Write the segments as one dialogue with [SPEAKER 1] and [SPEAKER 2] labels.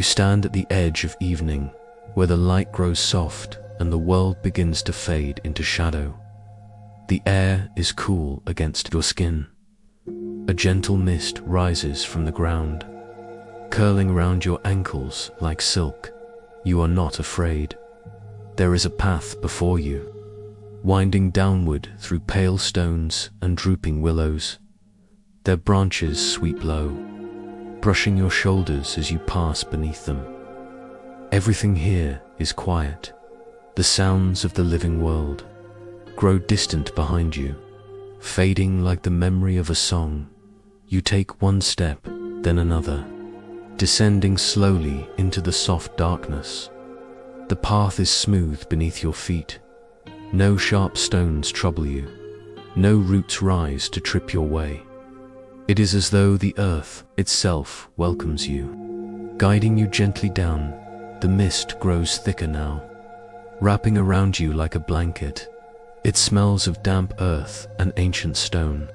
[SPEAKER 1] stand at the edge of evening, where the light grows soft and the world begins to fade into shadow. The air is cool against your skin. A gentle mist rises from the ground, curling around your ankles like silk. You are not afraid. There is a path before you, winding downward through pale stones and drooping willows. Their branches sweep low, brushing your shoulders as you pass beneath them. Everything here is quiet. The sounds of the living world grow distant behind you, fading like the memory of a song. You take one step, then another, descending slowly into the soft darkness. The path is smooth beneath your feet. No sharp stones trouble you. No roots rise to trip your way. It is as though the earth itself welcomes you, guiding you gently down. The mist grows thicker now, wrapping around you like a blanket. It smells of damp earth and ancient stone,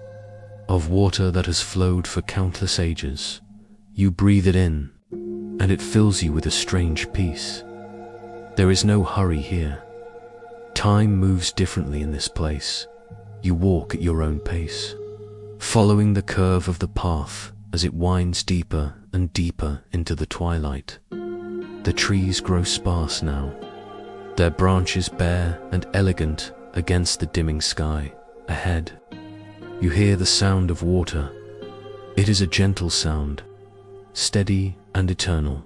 [SPEAKER 1] of water that has flowed for countless ages. You breathe it in, and it fills you with a strange peace. There is no hurry here. Time moves differently in this place. You walk at your own pace, following the curve of the path as it winds deeper and deeper into the twilight. The trees grow sparse now, their branches bare and elegant against the dimming sky. Ahead, you hear the sound of water. It is a gentle sound, steady and eternal.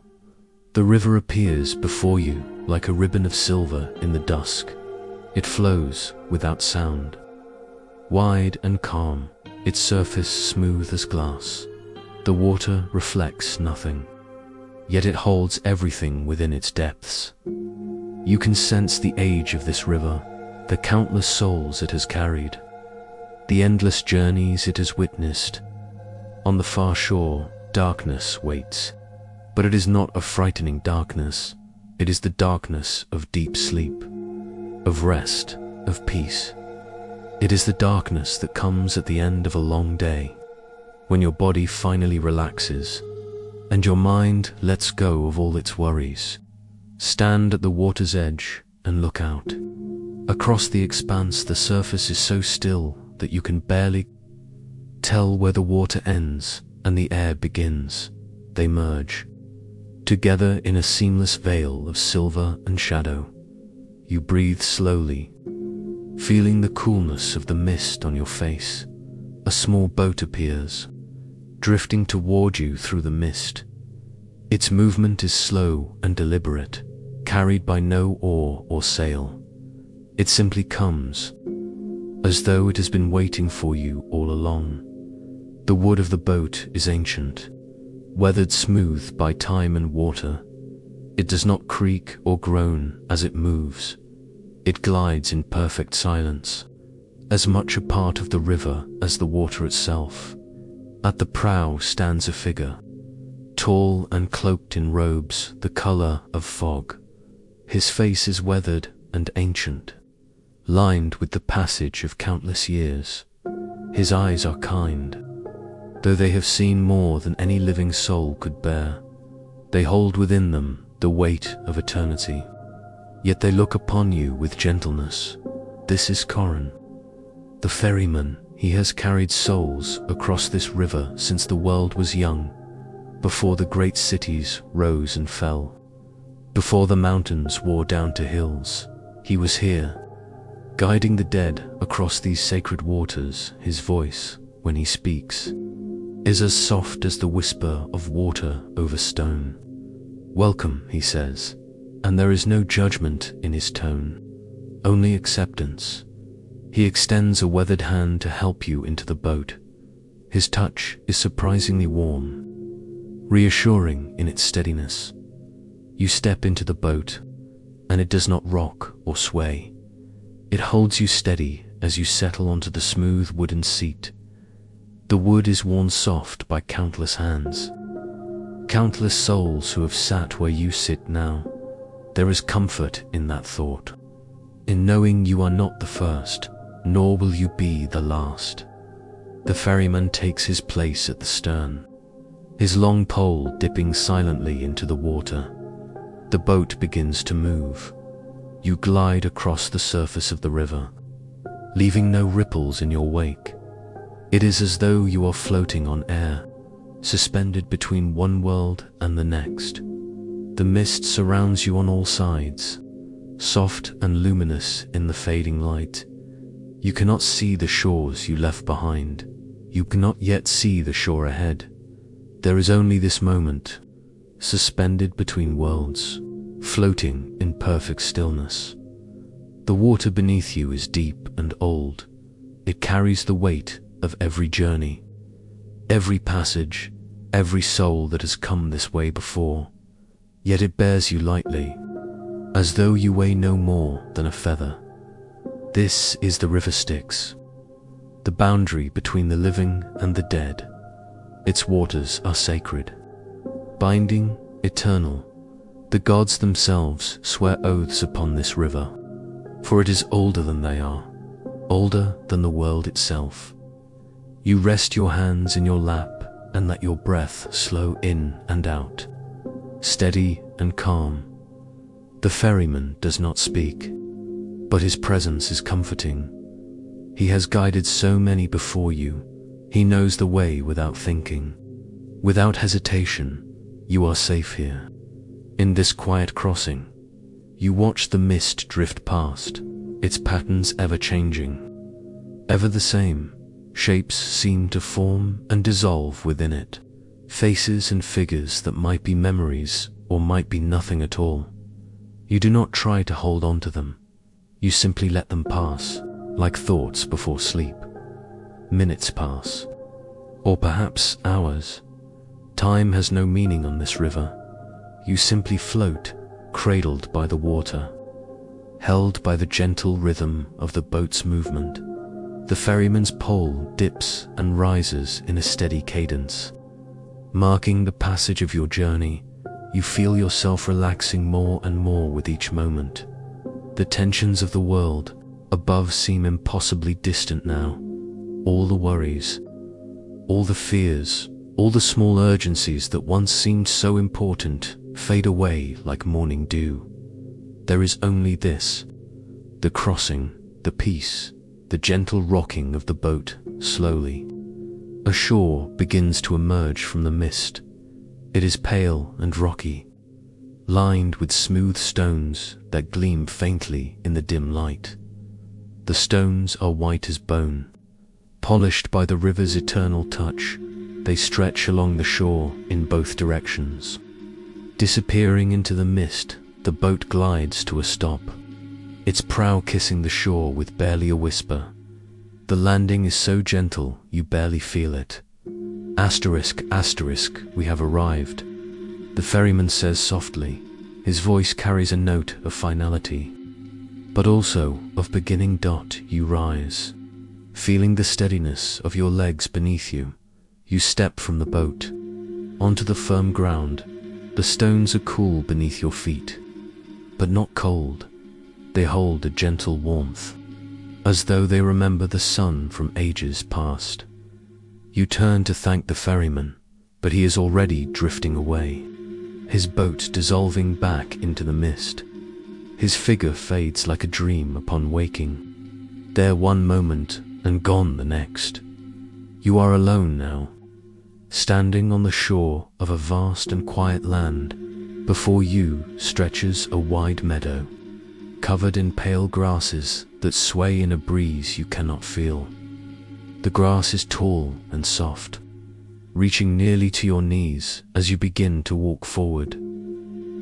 [SPEAKER 1] The river appears before you like a ribbon of silver in the dusk. It flows without sound, wide and calm, its surface smooth as glass. The water reflects nothing, yet it holds everything within its depths. You can sense the age of this river, the countless souls it has carried, the endless journeys it has witnessed. On the far shore, darkness waits, but it is not a frightening darkness. It is the darkness of deep sleep, of rest, of peace. It is the darkness that comes at the end of a long day, when your body finally relaxes and your mind lets go of all its worries. Stand at the water's edge and look out. Across the expanse, the surface is so still that you can barely tell where the water ends and the air begins. They merge together in a seamless veil of silver and shadow. You breathe slowly, feeling the coolness of the mist on your face. A small boat appears, drifting toward you through the mist. Its movement is slow and deliberate, carried by no oar or sail. It simply comes, as though it has been waiting for you all along. The wood of the boat is ancient, weathered smooth by time and water. It does not creak or groan as it moves. It glides in perfect silence, as much a part of the river as the water itself. At the prow stands a figure, tall and cloaked in robes the color of fog. His face is weathered and ancient, lined with the passage of countless years. His eyes are kind, though they have seen more than any living soul could bear. They hold within them the weight of eternity, yet they look upon you with gentleness. This is Corin, the ferryman. He has carried souls across this river since the world was young, before the great cities rose and fell, before the mountains wore down to hills. He was here, guiding the dead across these sacred waters. His voice, when he speaks, is as soft as the whisper of water over stone. "Welcome," he says, and there is no judgment in his tone, only acceptance. He extends a weathered hand to help you into the boat. His touch is surprisingly warm, reassuring in its steadiness. You step into the boat, and it does not rock or sway. It holds you steady as you settle onto the smooth wooden seat. The wood is worn soft by countless hands, countless souls who have sat where you sit now. There is comfort in that thought, in knowing you are not the first, nor will you be the last. The ferryman takes his place at the stern, his long pole dipping silently into the water. The boat begins to move. You glide across the surface of the river, leaving no ripples in your wake. It is as though you are floating on air, suspended between one world and the next. The mist surrounds you on all sides, soft and luminous in the fading light. You cannot see the shores you left behind. You cannot yet see the shore ahead. There is only this moment, suspended between worlds, floating in perfect stillness. The water beneath you is deep and old. It carries the weight of every journey, every passage, every soul that has come this way before. Yet it bears you lightly, as though you weigh no more than a feather. This is the river Styx, the boundary between the living and the dead. Its waters are sacred, binding, eternal. The gods themselves swear oaths upon this river, for it is older than they are, older than the world itself. You rest your hands in your lap and let your breath slow in and out, steady and calm. The ferryman does not speak, but his presence is comforting. He has guided so many before you. He knows the way without thinking. Without hesitation, you are safe here. In this quiet crossing, you watch the mist drift past, its patterns ever changing. Ever the same, shapes seem to form and dissolve within it. Faces and figures that might be memories or might be nothing at all. You do not try to hold on to them. You simply let them pass, like thoughts before sleep. Minutes pass, or perhaps hours. Time has no meaning on this river. You simply float, cradled by the water, held by the gentle rhythm of the boat's movement. The ferryman's pole dips and rises in a steady cadence, marking the passage of your journey. You feel yourself relaxing more and more with each moment. The tensions of the world above seem impossibly distant now. All the worries, all the fears, all the small urgencies that once seemed so important fade away like morning dew. There is only this, the crossing, the peace, the gentle rocking of the boat slowly. A shore begins to emerge from the mist. It is pale and rocky, lined with smooth stones that gleam faintly in the dim light. The stones are white as bone, polished by the river's eternal touch. They stretch along the shore in both directions. Disappearing into the mist, the boat glides to a stop, its prow kissing the shore with barely a whisper. The landing is so gentle you barely feel it. Asterisk, asterisk, we have arrived, the ferryman says softly. His voice carries a note of finality, but also of beginning. You rise, feeling the steadiness of your legs beneath you. You step from the boat onto the firm ground. The stones are cool beneath your feet, but not cold. They hold a gentle warmth, as though they remember the sun from ages past. You turn to thank the ferryman, but he is already drifting away, his boat dissolving back into the mist. His figure fades like a dream upon waking, there one moment and gone the next. You are alone now, standing on the shore of a vast and quiet land. Before you stretches a wide meadow, covered in pale grasses that sway in a breeze you cannot feel. The grass is tall and soft, reaching nearly to your knees as you begin to walk forward.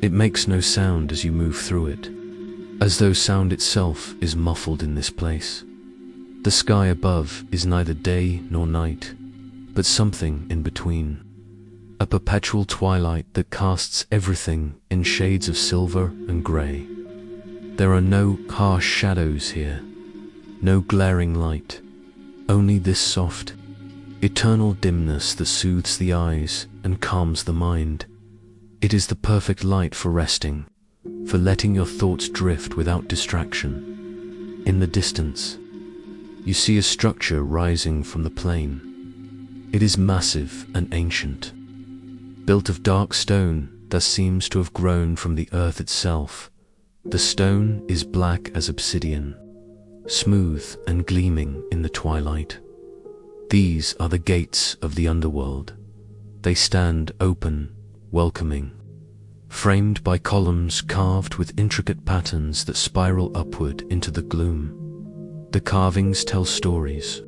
[SPEAKER 1] It makes no sound as you move through it, as though sound itself is muffled in this place. The sky above is neither day nor night, but something in between. A perpetual twilight that casts everything in shades of silver and grey. There are no harsh shadows here, no glaring light, only this soft, eternal dimness that soothes the eyes and calms the mind. It is the perfect light for resting, for letting your thoughts drift without distraction. In the distance, you see a structure rising from the plain. It is massive and ancient, built of dark stone that seems to have grown from the earth itself. The stone is black as obsidian, smooth and gleaming in the twilight. These are the gates of the underworld. They stand open, welcoming, framed by columns carved with intricate patterns that spiral upward into the gloom. The carvings tell stories.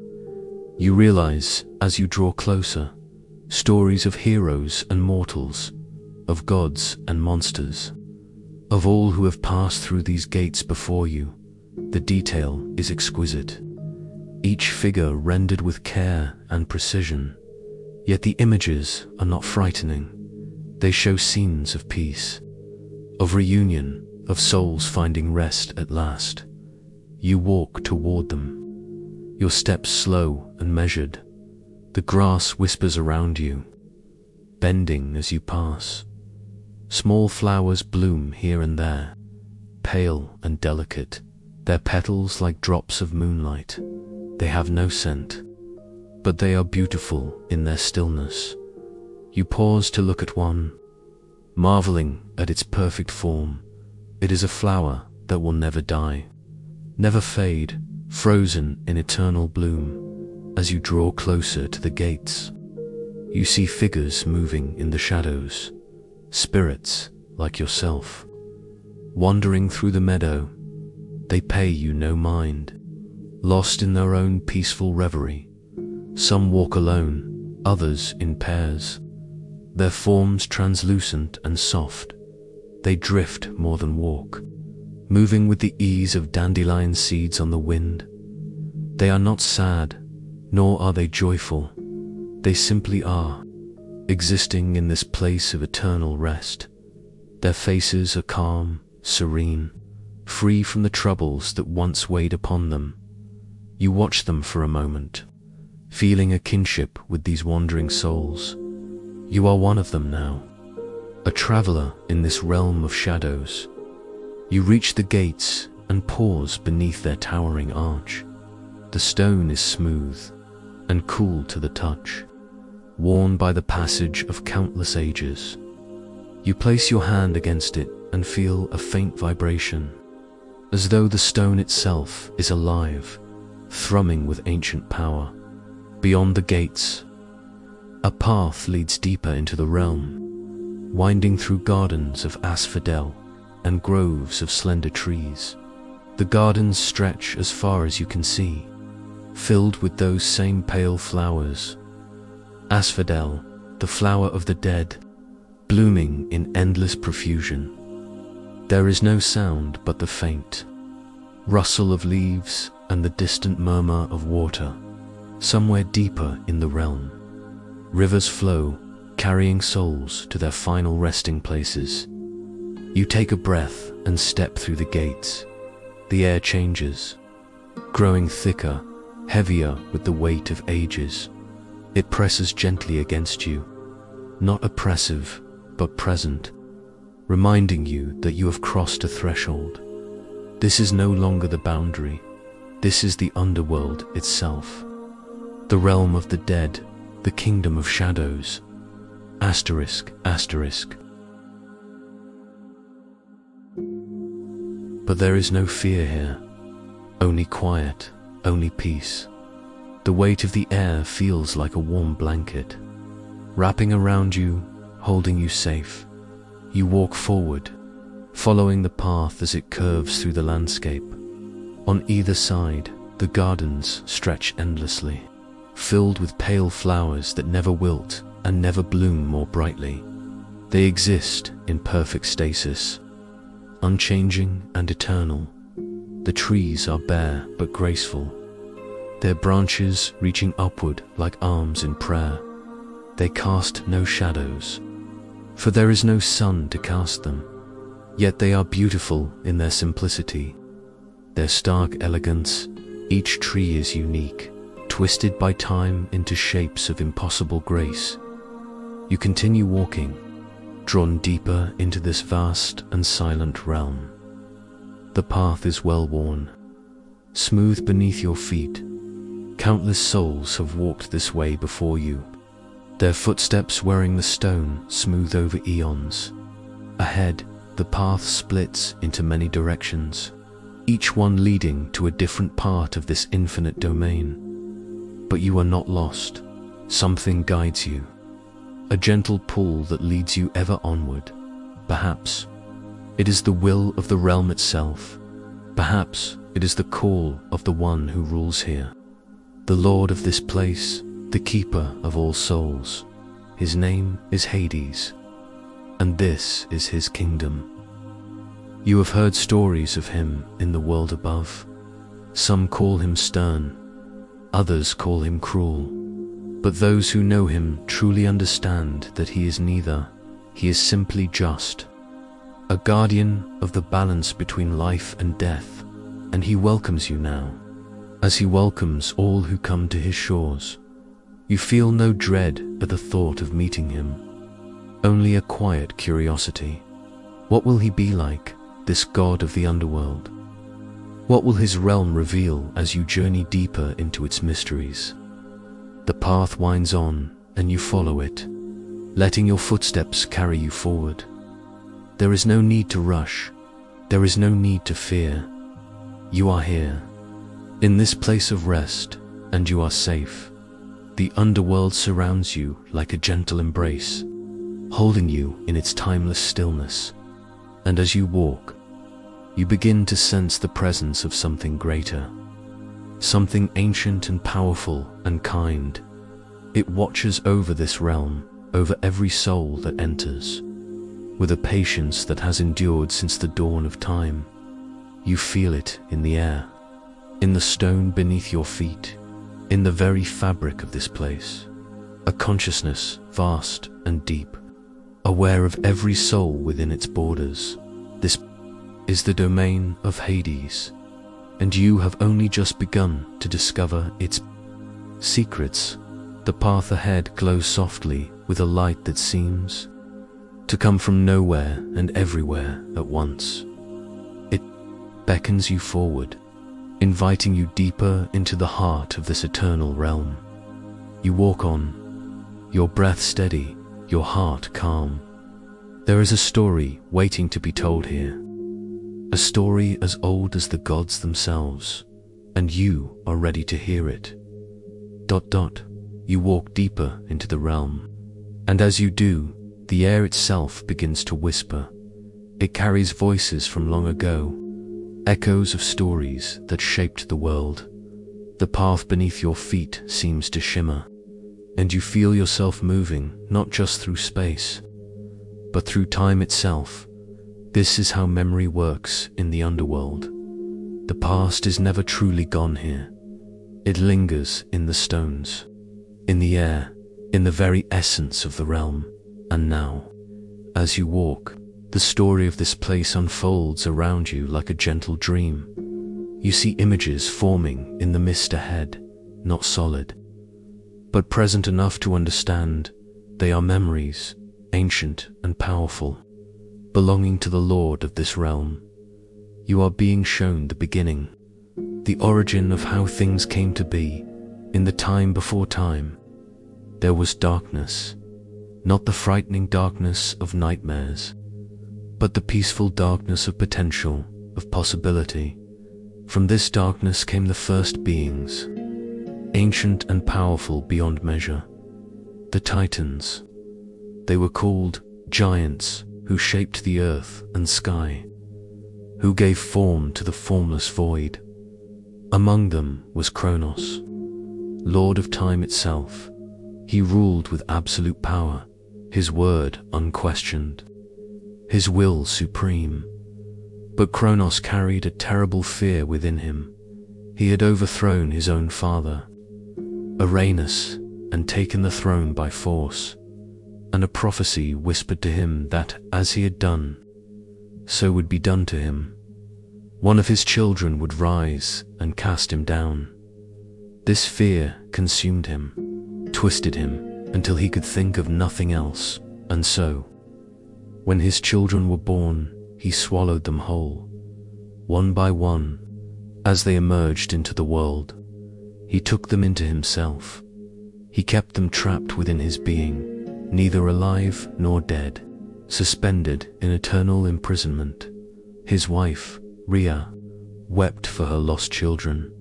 [SPEAKER 1] You realize, as you draw closer, stories of heroes and mortals, of gods and monsters, of all who have passed through these gates before you. The detail is exquisite, each figure rendered with care and precision. Yet the images are not frightening. They show scenes of peace, of reunion, of souls finding rest at last. You walk toward them, your steps slow and measured. The grass whispers around you, bending as you pass. Small flowers bloom here and there, pale and delicate, their petals like drops of moonlight. They have no scent, but they are beautiful in their stillness. You pause to look at one, marveling at its perfect form. It is a flower that will never die, never fade, frozen in eternal bloom. As you draw closer to the gates, you see figures moving in the shadows, spirits like yourself, wandering through the meadow. They pay you no mind, lost in their own peaceful reverie. Some walk alone, others in pairs, their forms translucent and soft. They drift more than walk, moving with the ease of dandelion seeds on the wind. They are not sad, nor are they joyful. They simply are, existing in this place of eternal rest. Their faces are calm, serene, free from the troubles that once weighed upon them. You watch them for a moment, feeling a kinship with these wandering souls. You are one of them now, a traveler in this realm of shadows. You reach the gates and pause beneath their towering arch. The stone is smooth and cool to the touch, worn by the passage of countless ages. You place your hand against it and feel a faint vibration, as though the stone itself is alive, thrumming with ancient power. Beyond the gates, a path leads deeper into the realm, winding through gardens of asphodel and groves of slender trees. The gardens stretch as far as you can see, filled with those same pale flowers. Asphodel, the flower of the dead, blooming in endless profusion. There is no sound but the faint rustle of leaves and the distant murmur of water. Somewhere deeper in the realm, rivers flow, carrying souls to their final resting places. You take a breath and step through the gates. The air changes, growing thicker, heavier with the weight of ages. It presses gently against you, not oppressive, but present, reminding you that you have crossed a threshold. This is no longer the boundary. This is the underworld itself, the realm of the dead, the kingdom of shadows. Asterisk, asterisk. But there is no fear here, only quiet, only peace. The weight of the air feels like a warm blanket, wrapping around you, holding you safe. You walk forward, following the path as it curves through the landscape. On either side, the gardens stretch endlessly, filled with pale flowers that never wilt and never bloom more brightly. They exist in perfect stasis, unchanging and eternal. The trees are bare but graceful, their branches reaching upward like arms in prayer. They cast no shadows, for there is no sun to cast them. Yet they are beautiful in their simplicity, their stark elegance. Each tree is unique, twisted by time into shapes of impossible grace. You continue walking, drawn deeper into this vast and silent realm. The path is well worn, smooth beneath your feet. Countless souls have walked this way before you, their footsteps wearing the stone smooth over eons. Ahead, the path splits into many directions, each one leading to a different part of this infinite domain. But you are not lost. Something guides you, a gentle pull that leads you ever onward. Perhaps it is the will of the realm itself. Perhaps it is the call of the one who rules here, the lord of this place, the keeper of all souls. His name is Hades, and this is his kingdom. You have heard stories of him in the world above. Some call him stern, others call him cruel. But those who know him truly understand that he is neither. He is simply just, a guardian of the balance between life and death, and he welcomes you now, as he welcomes all who come to his shores. You feel no dread at the thought of meeting him, only a quiet curiosity. What will he be like, this god of the underworld? What will his realm reveal as you journey deeper into its mysteries? The path winds on, and you follow it, letting your footsteps carry you forward. There is no need to rush. There is no need to fear. You are here, in this place of rest, and you are safe. The underworld surrounds you like a gentle embrace, holding you in its timeless stillness. And as you walk, you begin to sense the presence of something greater, something ancient and powerful and kind. It watches over this realm, over every soul that enters, with a patience that has endured since the dawn of time. You feel it in the air, in the stone beneath your feet, in the very fabric of this place. A consciousness vast and deep, aware of every soul within its borders. This is the domain of Hades, and you have only just begun to discover its secrets. The path ahead glows softly with a light that seems to come from nowhere and everywhere at once. It beckons you forward, inviting you deeper into the heart of this eternal realm. You walk on, your breath steady, your heart calm. There is a story waiting to be told here, a story as old as the gods themselves, and you are ready to hear it. You walk deeper into the realm, and as you do, the air itself begins to whisper. It carries voices from long ago, echoes of stories that shaped the world. The path beneath your feet seems to shimmer, and you feel yourself moving not just through space, but through time itself. This is how memory works in the underworld. The past is never truly gone here. It lingers in the stones, in the air, in the very essence of the realm. And now, as you walk, the story of this place unfolds around you like a gentle dream. You see images forming in the mist ahead, not solid, but present enough to understand. They are memories, ancient and powerful, belonging to the lord of this realm. You are being shown the beginning, the origin of how things came to be. In the time before time, there was darkness, not the frightening darkness of nightmares, but the peaceful darkness of potential, of possibility. From this darkness came the first beings, ancient and powerful beyond measure, the Titans. They were called giants who shaped the earth and sky, who gave form to the formless void. Among them was Kronos, lord of time itself. He ruled with absolute power, his word unquestioned, his will supreme. But Kronos carried a terrible fear within him. He had overthrown his own father, Uranus, and taken the throne by force. And a prophecy whispered to him that, as he had done, so would be done to him. One of his children would rise and cast him down. This fear consumed him, twisted him, until he could think of nothing else. And so, when his children were born, he swallowed them whole, one by one. As they emerged into the world, he took them into himself. He kept them trapped within his being, neither alive nor dead, suspended in eternal imprisonment. His wife, Rhea, wept for her lost children.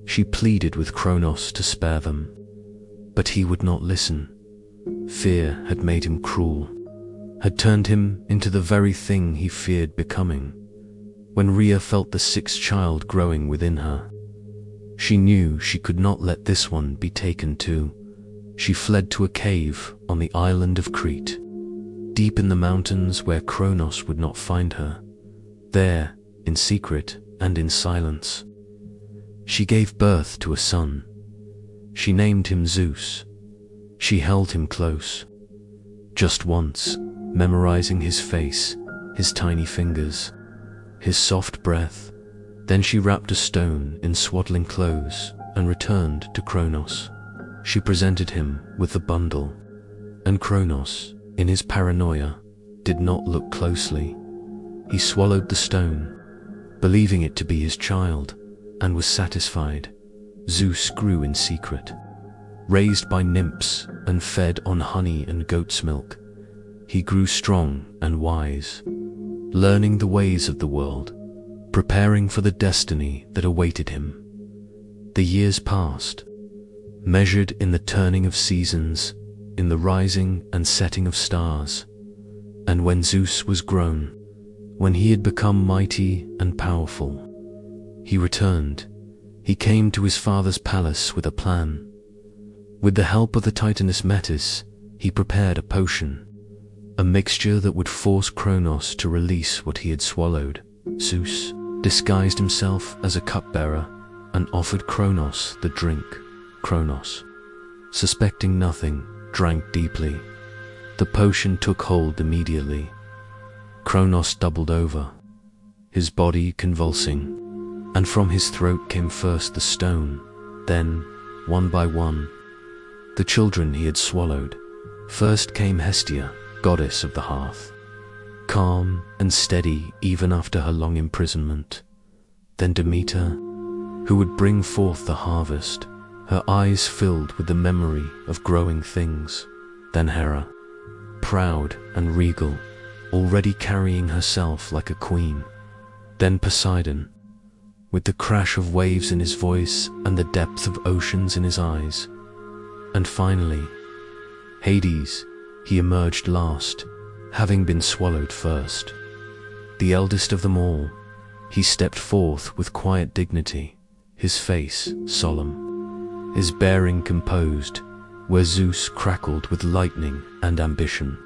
[SPEAKER 1] She pleaded with Kronos to spare them, but he would not listen. Fear had made him cruel, had turned him into the very thing he feared becoming. When Rhea felt the sixth child growing within her, she knew she could not let this one be taken too. She fled to a cave on the island of Crete, deep in the mountains where Kronos would not find her. There, in secret and in silence, she gave birth to a son. She named him Zeus. She held him close, just once, memorizing his face, his tiny fingers, his soft breath. Then she wrapped a stone in swaddling clothes and returned to Kronos. She presented him with the bundle, and Kronos, in his paranoia, did not look closely. He swallowed the stone, believing it to be his child, and was satisfied. Zeus grew in secret. Raised by nymphs and fed on honey and goat's milk, he grew strong and wise, learning the ways of the world, preparing for the destiny that awaited him. The years passed, measured in the turning of seasons, in the rising and setting of stars. And when Zeus was grown, when he had become mighty and powerful, he returned. He came to his father's palace with a plan. With the help of the Titaness Metis, he prepared a potion, a mixture that would force Kronos to release what he had swallowed. Zeus disguised himself as a cupbearer and offered Kronos the drink. Kronos, suspecting nothing, drank deeply. The potion took hold immediately. Kronos doubled over, his body convulsing, and from his throat came first the stone, then, one by one, the children he had swallowed. First came Hestia, goddess of the hearth, calm and steady even after her long imprisonment. Then Demeter, who would bring forth the harvest, her eyes filled with the memory of growing things. Then Hera, proud and regal, already carrying herself like a queen. Then Poseidon, with the crash of waves in his voice and the depth of oceans in his eyes. And finally, Hades. He emerged last, having been swallowed first. The eldest of them all, he stepped forth with quiet dignity, his face solemn, his bearing composed, where Zeus crackled with lightning and ambition,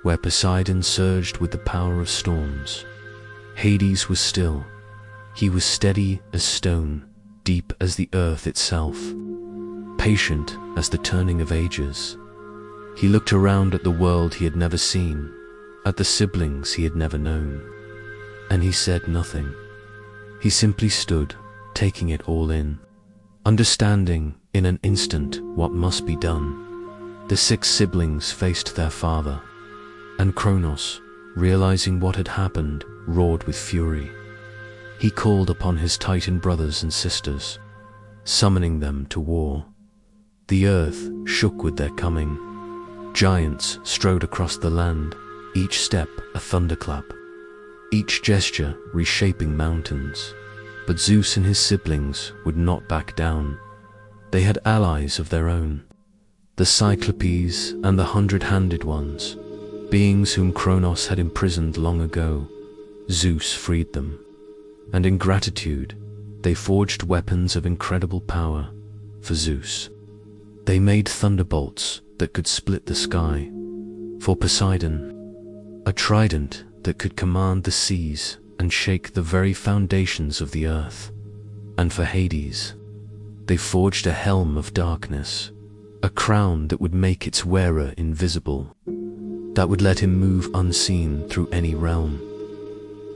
[SPEAKER 1] where Poseidon surged with the power of storms. Hades was still. He was steady as stone, deep as the earth itself, patient as the turning of ages. He looked around at the world he had never seen, at the siblings he had never known, and he said nothing. He simply stood, taking it all in, understanding in an instant what must be done. The 6 siblings faced their father, and Kronos, realizing what had happened, roared with fury. He called upon his Titan brothers and sisters, summoning them to war. The earth shook with their coming. Giants strode across the land, each step a thunderclap, each gesture reshaping mountains. But Zeus and his siblings would not back down. They had allies of their own, the Cyclopes and the 100-handed ones, beings whom Kronos had imprisoned long ago. Zeus freed them, and in gratitude, they forged weapons of incredible power for Zeus. They made thunderbolts that could split the sky. For Poseidon, a trident that could command the seas and shake the very foundations of the earth. And for Hades, they forged a helm of darkness, a crown that would make its wearer invisible, that would let him move unseen through any realm.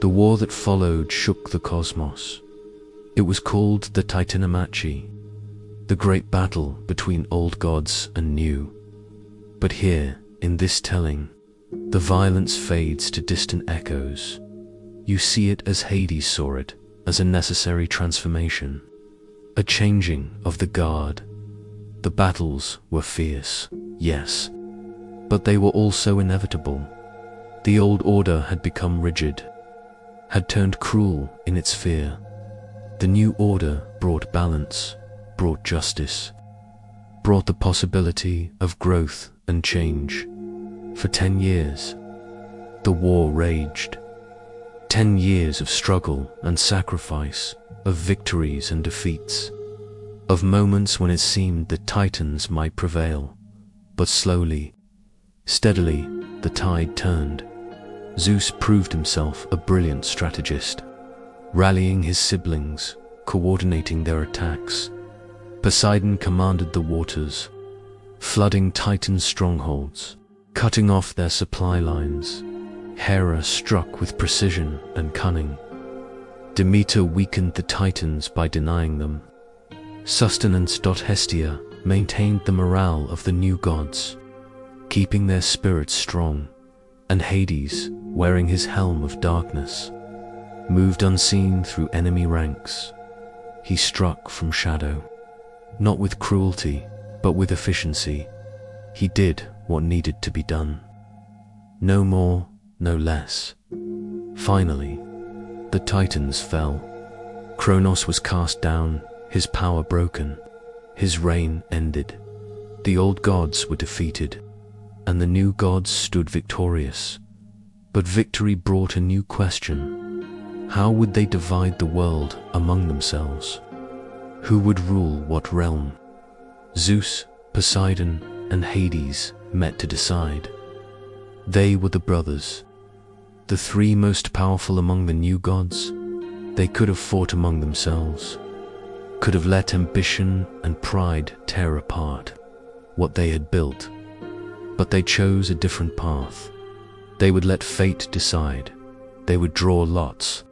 [SPEAKER 1] The war that followed shook the cosmos. It was called the Titanomachy, the great battle between old gods and new. But here, in this telling, the violence fades to distant echoes. You see it as Hades saw it, as a necessary transformation, a changing of the guard. The battles were fierce, yes, but they were also inevitable. The old order had become rigid, had turned cruel in its fear. The new order brought balance, brought justice, brought the possibility of growth and change. For 10 years, the war raged. 10 years of struggle and sacrifice, of victories and defeats, of moments when it seemed the Titans might prevail. But slowly, steadily, the tide turned. Zeus proved himself a brilliant strategist, rallying his siblings, coordinating their attacks. Poseidon commanded the waters, flooding Titan's strongholds, cutting off their supply lines. Hera struck with precision and cunning. Demeter weakened the Titans by denying them. Sustenance. Hestia maintained the morale of the new gods, keeping their spirits strong, and Hades, wearing his helm of darkness, moved unseen through enemy ranks. He struck from shadow, not with cruelty, but with efficiency. He did what needed to be done. No more, no less. Finally, the Titans fell. Kronos was cast down, his power broken, his reign ended. The old gods were defeated, and the new gods stood victorious. But victory brought a new question. How would they divide the world among themselves? Who would rule what realm? Zeus, Poseidon, and Hades met to decide. They were the brothers, the three most powerful among the new gods. They could have fought among themselves, could have let ambition and pride tear apart what they had built, but they chose a different path. They would let fate decide. They would draw lots,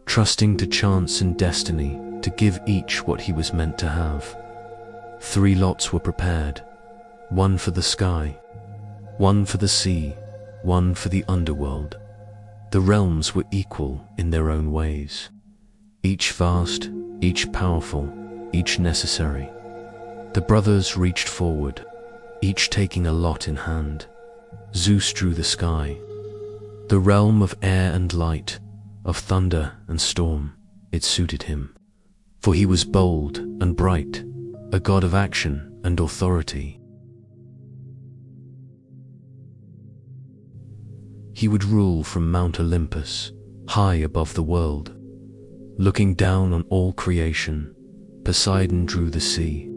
[SPEAKER 1] trusting to chance and destiny to give each what he was meant to have. 3 lots were prepared, one for the sky, one for the sea, one for the underworld. The realms were equal in their own ways, each vast, each powerful, each necessary. The brothers reached forward, each taking a lot in hand. Zeus drew the sky, the realm of air and light, of thunder and storm. It suited him, for he was bold and bright, a god of action and authority. He would rule from Mount Olympus, high above the world, looking down on all creation. Poseidon drew the sea,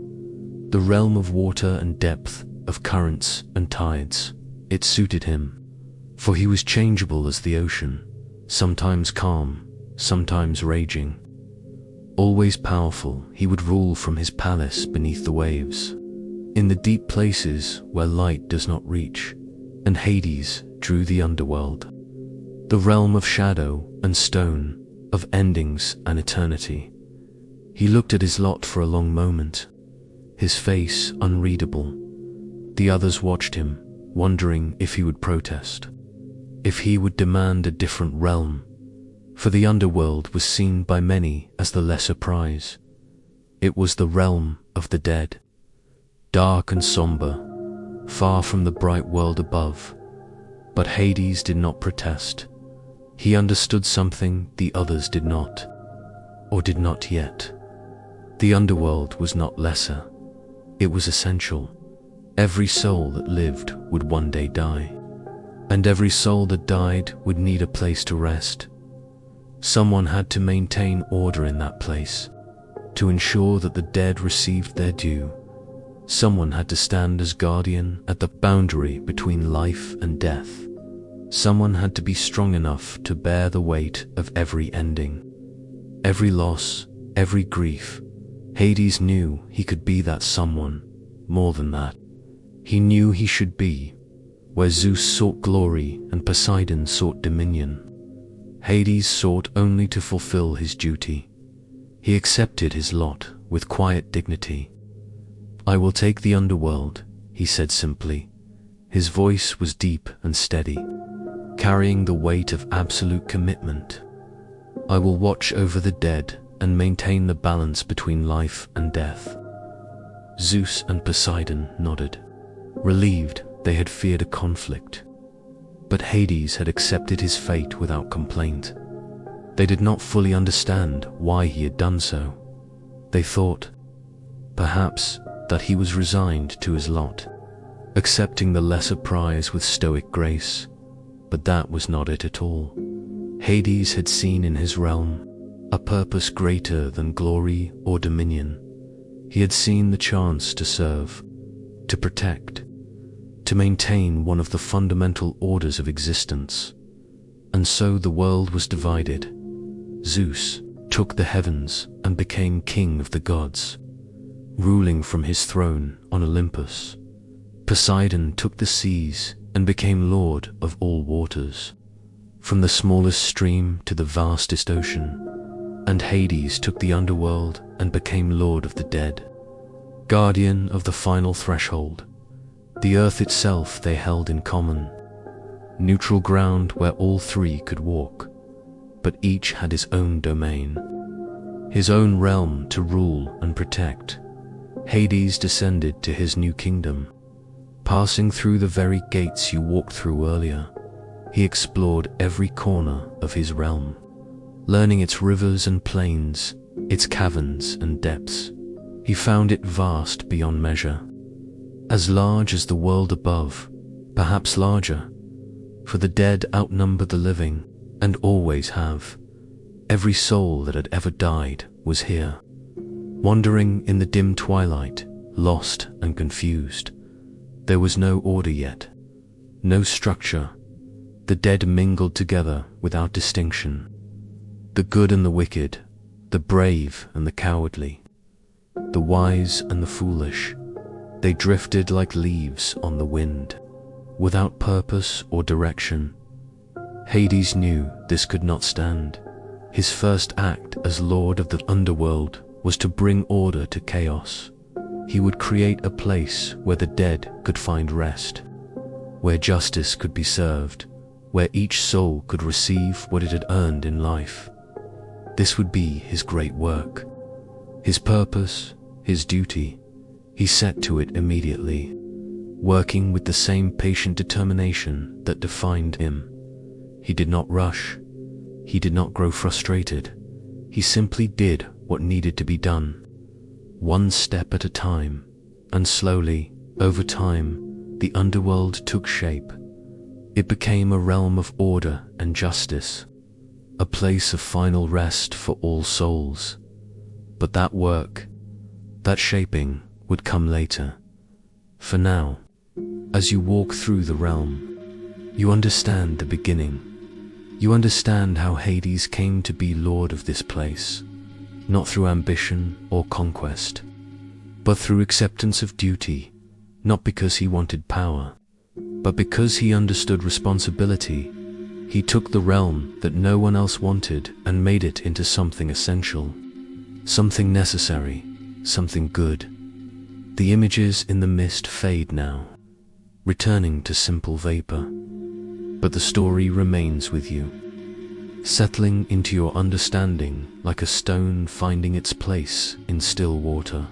[SPEAKER 1] the realm of water and depth, of currents and tides. It suited him, for he was changeable as the ocean, sometimes calm, sometimes raging. Always powerful, he would rule from his palace beneath the waves, in the deep places where light does not reach. And Hades drew the underworld, the realm of shadow and stone, of endings and eternity. He looked at his lot for a long moment, his face unreadable. The others watched him, wondering if he would protest, if he would demand a different realm, for the underworld was seen by many as the lesser prize. It was the realm of the dead, dark and somber, far from the bright world above. But Hades did not protest. He understood something the others did not, or did not yet. The underworld was not lesser, it was essential. Every soul that lived would one day die, and every soul that died would need a place to rest. Someone had to maintain order in that place, to ensure that the dead received their due. Someone had to stand as guardian at the boundary between life and death. Someone had to be strong enough to bear the weight of every ending, every loss, every grief. Hades knew he could be that someone. More than that, he knew he should be where Zeus sought glory and Poseidon sought dominion. Hades sought only to fulfill his duty. He accepted his lot with quiet dignity. "I will take the underworld," he said simply. His voice was deep and steady, carrying the weight of absolute commitment. "I will watch over the dead and maintain the balance between life and death." Zeus and Poseidon nodded. Relieved, they had feared a conflict. But Hades had accepted his fate without complaint. They did not fully understand why he had done so. They thought, perhaps, that he was resigned to his lot, accepting the lesser prize with stoic grace. But that was not it at all. Hades had seen in his realm a purpose greater than glory or dominion. He had seen the chance to serve, to protect, to maintain one of the fundamental orders of existence. And so the world was divided. Zeus took the heavens and became king of the gods, ruling from his throne on Olympus. Poseidon took the seas and became lord of all waters, from the smallest stream to the vastest ocean. And Hades took the underworld and became lord of the dead, guardian of the final threshold. The earth itself they held in common, neutral ground where all three could walk, but each had his own domain, his own realm to rule and protect. Hades descended to his new kingdom, passing through the very gates you walked through earlier. He explored every corner of his realm, learning its rivers and plains, its caverns and depths. He found it vast beyond measure, as large as the world above, perhaps larger, for the dead outnumber the living and always have. Every soul that had ever died was here, wandering in the dim twilight, lost and confused. There was no order yet, no structure. The dead mingled together without distinction. The good and the wicked, the brave and the cowardly, the wise and the foolish. They drifted like leaves on the wind, without purpose or direction. Hades knew this could not stand. His first act as lord of the underworld was to bring order to chaos. He would create a place where the dead could find rest, where justice could be served, where each soul could receive what it had earned in life. This would be his great work, his purpose, his duty. He set to it immediately, working with the same patient determination that defined him. He did not rush. He did not grow frustrated. He simply did what needed to be done, one step at a time. And slowly, over time, the underworld took shape. It became a realm of order and justice, a place of final rest for all souls. But that work, that shaping, would come later. For now, as you walk through the realm, you understand the beginning. You understand how Hades came to be lord of this place, not through ambition or conquest, but through acceptance of duty, not because he wanted power, but because he understood responsibility. He took the realm that no one else wanted and made it into something essential, something necessary, something good. The images in the mist fade now, returning to simple vapor, but the story remains with you, settling into your understanding like a stone finding its place in still water.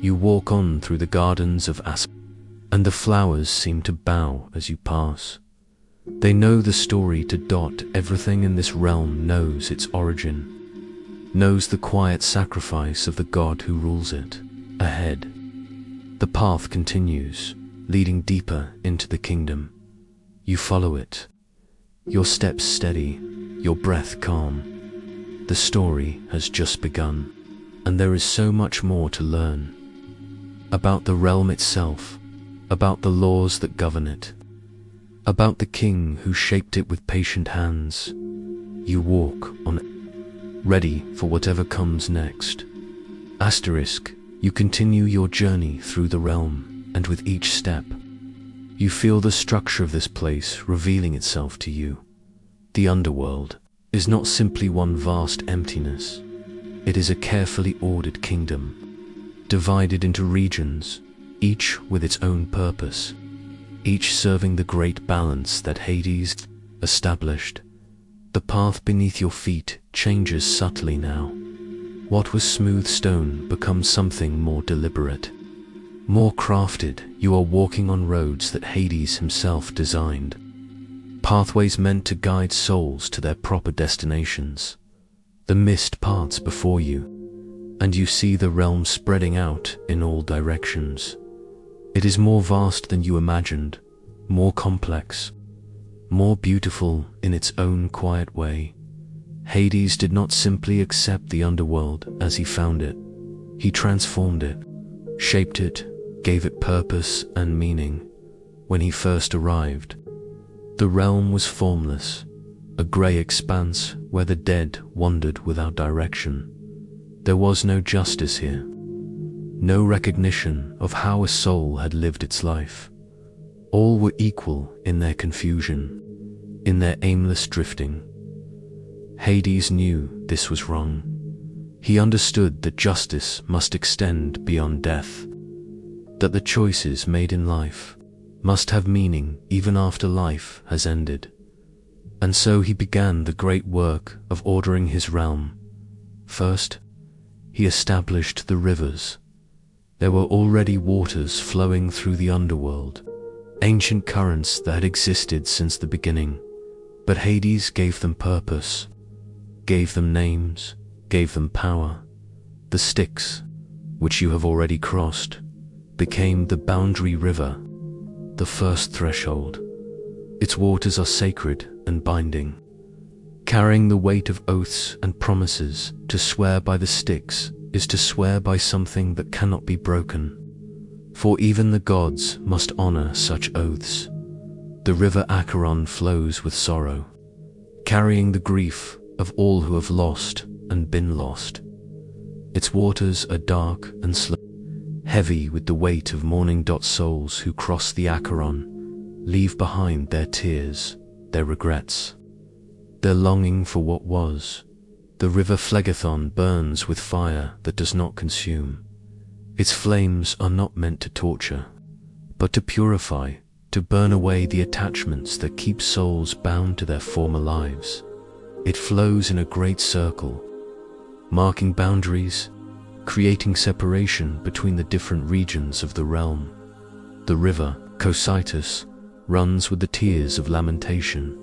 [SPEAKER 1] You walk on through the gardens of aspen, and the flowers seem to bow as you pass. They know the story to dot. Everything in this realm knows its origin, knows the quiet sacrifice of the god who rules it. Ahead, the path continues, leading deeper into the kingdom. You follow it, your steps steady, your breath calm. The story has just begun, and there is so much more to learn. About the realm itself, about the laws that govern it, about the king who shaped it with patient hands. You walk on, ready for whatever comes next. Asterisk, you continue your journey through the realm, and with each step, you feel the structure of this place revealing itself to you. The underworld is not simply one vast emptiness. It is a carefully ordered kingdom, divided into regions, each with its own purpose, each serving the great balance that Hades established. The path beneath your feet changes subtly now. What was smooth stone becomes something more deliberate. More crafted, you are walking on roads that Hades himself designed. Pathways meant to guide souls to their proper destinations. The mist parts before you, and you see the realm spreading out in all directions. It is more vast than you imagined, more complex, more beautiful in its own quiet way. Hades did not simply accept the underworld as he found it. He transformed it, shaped it, gave it purpose and meaning. When he first arrived, the realm was formless, a grey expanse where the dead wandered without direction. There was no justice here, no recognition of how a soul had lived its life. All were equal in their confusion, in their aimless drifting. Hades knew this was wrong. He understood that justice must extend beyond death, that the choices made in life must have meaning even after life has ended. And so he began the great work of ordering his realm. First, he established the rivers. There were already waters flowing through the underworld, ancient currents that had existed since the beginning. But Hades gave them purpose, gave them names, gave them power. The Styx, which you have already crossed, became the boundary river, the first threshold. Its waters are sacred and binding, carrying the weight of oaths and promises. To swear by the Styx is to swear by something that cannot be broken, for even the gods must honor such oaths. The river Acheron flows with sorrow, carrying the grief of all who have lost and been lost. Its waters are dark and slow, heavy with the weight of mourning. Souls who cross the Acheron leave behind their tears, their regrets, their longing for what was. The river Phlegethon burns with fire that does not consume. Its flames are not meant to torture, but to purify, to burn away the attachments that keep souls bound to their former lives. It flows in a great circle, marking boundaries, creating separation between the different regions of the realm. The river, Cocytus, runs with the tears of lamentation.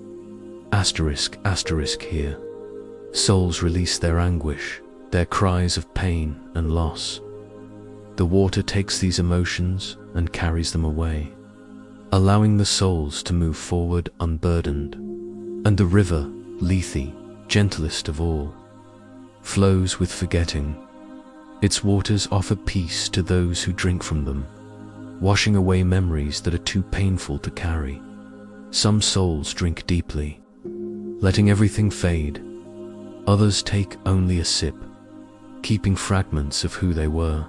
[SPEAKER 1] Asterisk here. Souls release their anguish, their cries of pain and loss. The water takes these emotions and carries them away, allowing the souls to move forward unburdened. And the river, Lethe, gentlest of all, flows with forgetting. Its waters offer peace to those who drink from them, washing away memories that are too painful to carry. Some souls drink deeply, letting everything fade. Others take only a sip, keeping fragments of who they were.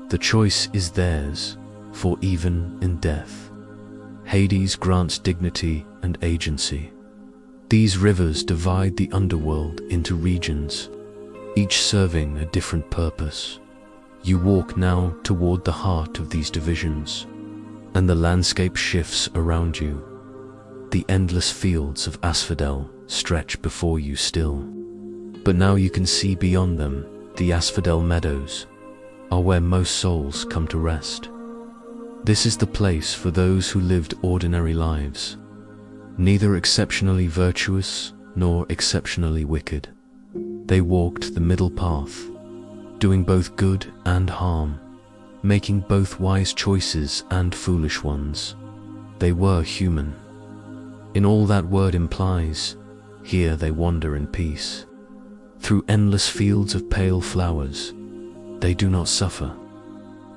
[SPEAKER 1] The choice is theirs, for even in death, Hades grants dignity and agency. These rivers divide the underworld into regions, each serving a different purpose. You walk now toward the heart of these divisions, and the landscape shifts around you. The endless fields of asphodel stretch before you still, but now you can see beyond them. The asphodel meadows are where most souls come to rest. This is the place for those who lived ordinary lives, neither exceptionally virtuous nor exceptionally wicked. They walked the middle path, doing both good and harm, making both wise choices and foolish ones. They were human. In all that word implies, here they wander in peace. Through endless fields of pale flowers, they do not suffer,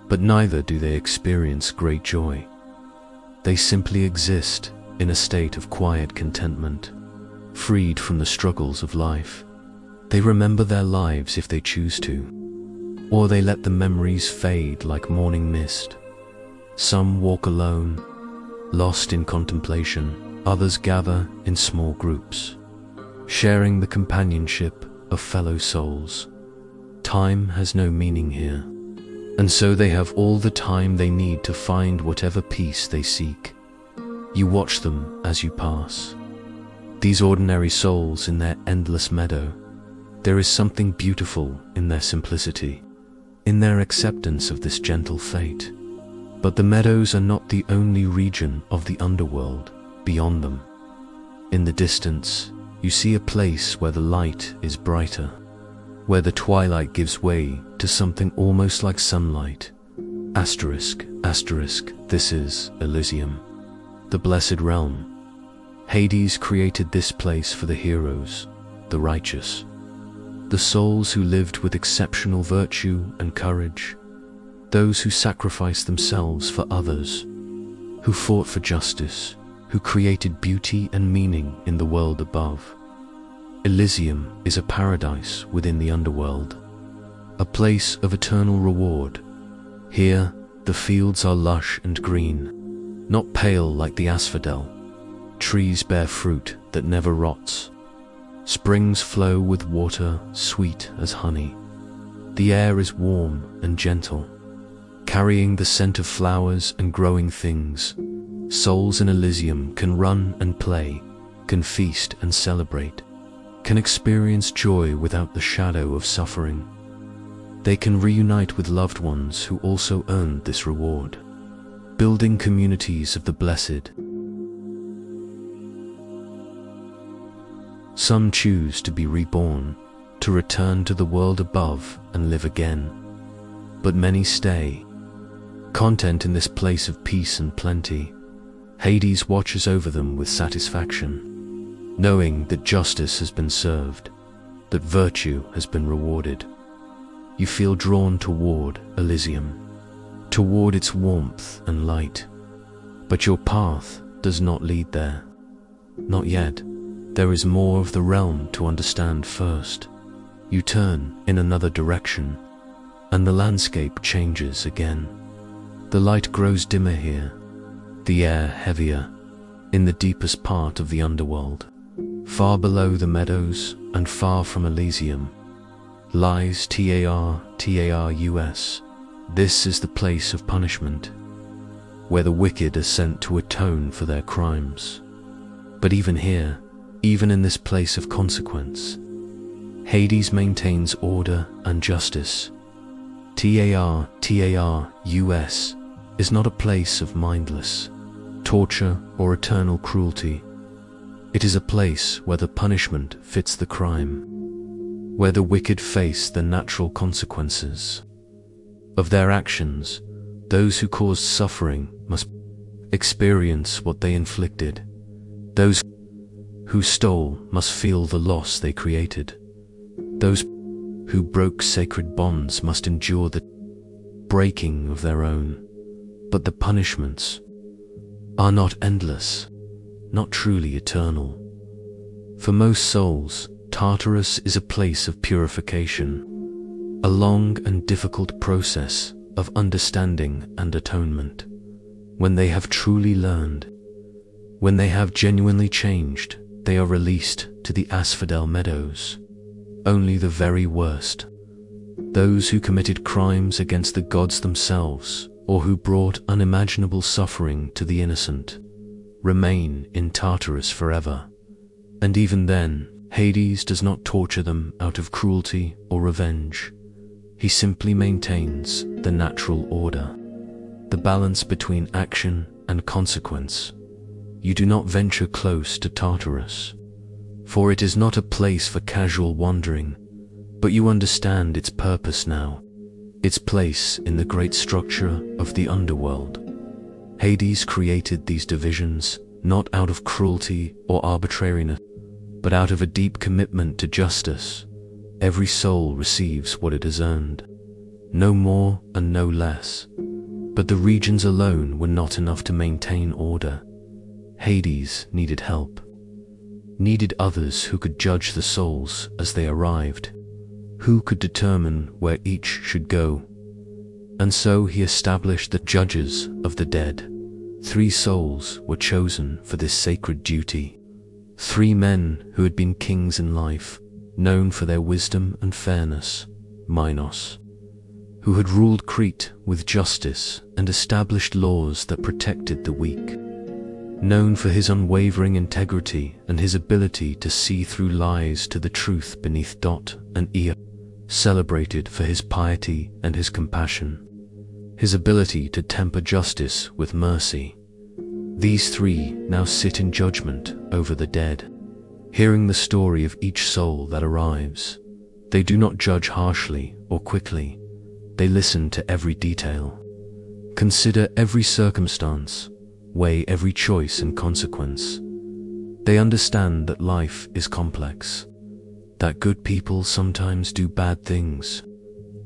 [SPEAKER 1] but neither do they experience great joy. They simply exist in a state of quiet contentment, freed from the struggles of life. They remember their lives if they choose to, or they let the memories fade like morning mist. Some walk alone, lost in contemplation. Others gather in small groups, sharing the companionship of fellow souls. Time has no meaning here, and so they have all the time they need to find whatever peace they seek. You watch them as you pass. These ordinary souls in their endless meadow. There is something beautiful in their simplicity, in their acceptance of this gentle fate. But the meadows are not the only region of the underworld. Beyond them, in the distance, you see a place where the light is brighter, where the twilight gives way to something almost like sunlight. Asterisk, asterisk, this is Elysium, the blessed realm. Hades created this place for the heroes, the righteous, the souls who lived with exceptional virtue and courage, those who sacrificed themselves for others, who fought for justice, who created beauty and meaning in the world above. Elysium is a paradise within the underworld, a place of eternal reward. Here, the fields are lush and green, not pale like the asphodel. Trees bear fruit that never rots. Springs flow with water sweet as honey. The air is warm and gentle, carrying the scent of flowers and growing things. Souls in Elysium can run and play, can feast and celebrate, can experience joy without the shadow of suffering. They can reunite with loved ones who also earned this reward, building communities of the blessed. Some choose to be reborn, to return to the world above and live again. But many stay, content in this place of peace and plenty. Hades watches over them with satisfaction, knowing that justice has been served, that virtue has been rewarded. You feel drawn toward Elysium, toward its warmth and light. But your path does not lead there. Not yet. There is more of the realm to understand first. You turn in another direction, and the landscape changes again. The light grows dimmer here, the air heavier, in the deepest part of the underworld. Far below the meadows and far from Elysium lies Tartarus. This is the place of punishment, where the wicked are sent to atone for their crimes. But even here, even in this place of consequence, Hades maintains order and justice. Tartarus is not a place of mindless torture or eternal cruelty. It is a place where the punishment fits the crime, where the wicked face the natural consequences of their actions. Those who caused suffering must experience what they inflicted. Those who stole must feel the loss they created. Those who broke sacred bonds must endure the breaking of their own. But the punishments are not endless, not truly eternal. For most souls, Tartarus is a place of purification, a long and difficult process of understanding and atonement. When they have truly learned, when they have genuinely changed, they are released to the asphodel meadows. Only the very worst, those who committed crimes against the gods themselves, or who brought unimaginable suffering to the innocent, remain in Tartarus forever. And even then, Hades does not torture them out of cruelty or revenge. He simply maintains the natural order, the balance between action and consequence. You do not venture close to Tartarus, for it is not a place for casual wandering, but you understand its purpose now, its place in the great structure of the underworld. Hades created these divisions not out of cruelty or arbitrariness, but out of a deep commitment to justice. Every soul receives what it has earned, no more and no less. But the regions alone were not enough to maintain order. Hades needed help, needed others who could judge the souls as they arrived, who could determine where each should go. And so he established the judges of the dead. 3 souls were chosen for this sacred duty. 3 men who had been kings in life, known for their wisdom and fairness. Minos, who had ruled Crete with justice and established laws that protected the weak, known for his unwavering integrity and his ability to see through lies to the truth beneath. And Io, celebrated for his piety and his compassion. his ability to temper justice with mercy. These three now sit in judgment over the dead, hearing the story of each soul that arrives. They do not judge harshly or quickly. They listen to every detail, consider every circumstance, weigh every choice and consequence. They understand that life is complex, that good people sometimes do bad things,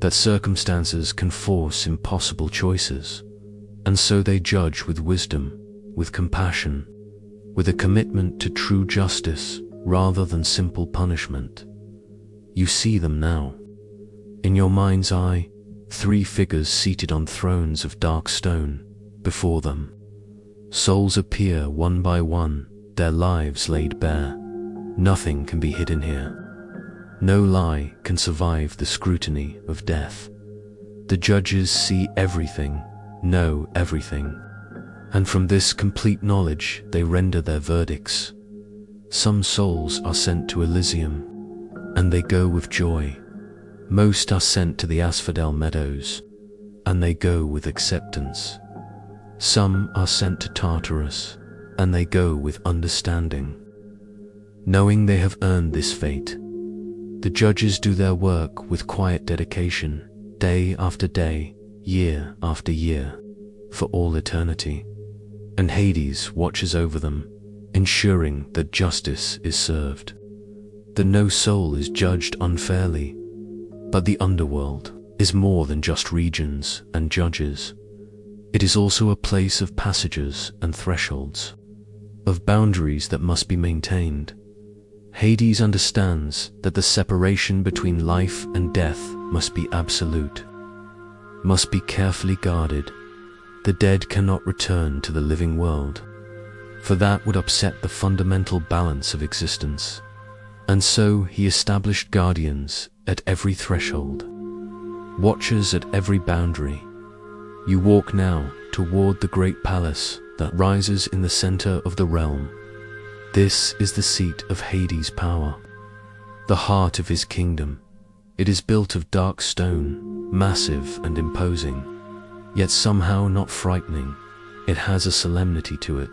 [SPEAKER 1] that circumstances can force impossible choices, and so they judge with wisdom, with compassion, with a commitment to true justice rather than simple punishment. You see them now. In your mind's eye, three figures seated on thrones of dark stone before them. Souls appear one by one, their lives laid bare. Nothing can be hidden here. No lie can survive the scrutiny of death. The judges see everything, know everything, and from this complete knowledge they render their verdicts. Some souls are sent to Elysium, and they go with joy. Most are sent to the asphodel meadows, and they go with acceptance. Some are sent to Tartarus, and they go with understanding, knowing they have earned this fate. The judges do their work with quiet dedication, day after day, year after year, for all eternity. And Hades watches over them, ensuring that justice is served, that no soul is judged unfairly. But the underworld is more than just regions and judges. It is also a place of passages and thresholds, of boundaries that must be maintained. Hades understands that the separation between life and death must be absolute, must be carefully guarded. The dead cannot return to the living world, for that would upset the fundamental balance of existence. And so he established guardians at every threshold, watchers at every boundary. You walk now toward the great palace that rises in the center of the realm. This is the seat of Hades' power, the heart of his kingdom. It is built of dark stone, massive and imposing, yet somehow not frightening. It has a solemnity to it,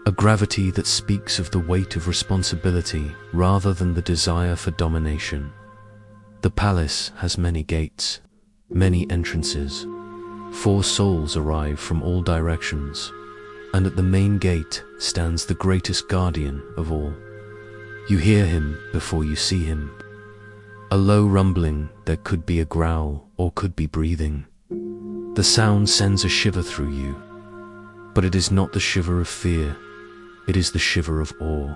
[SPEAKER 1] a gravity that speaks of the weight of responsibility rather than the desire for domination. The palace has many gates, many entrances. 4 souls arrive from all directions, and at the main gate stands the greatest guardian of all. You hear him before you see him. A low rumbling that could be a growl or could be breathing. The sound sends a shiver through you, but it is not the shiver of fear. It is the shiver of awe,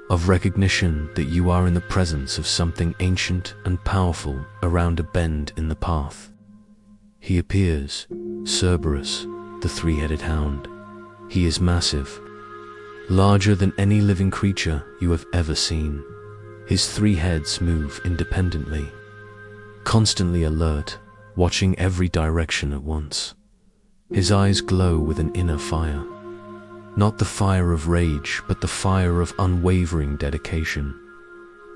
[SPEAKER 1] of recognition that you are in the presence of something ancient and powerful around a bend in the path. He appears, Cerberus, the 3-headed hound. He is massive, larger than any living creature you have ever seen. His 3 heads move independently, constantly alert, watching every direction at once. His eyes glow with an inner fire. Not the fire of rage, but the fire of unwavering dedication.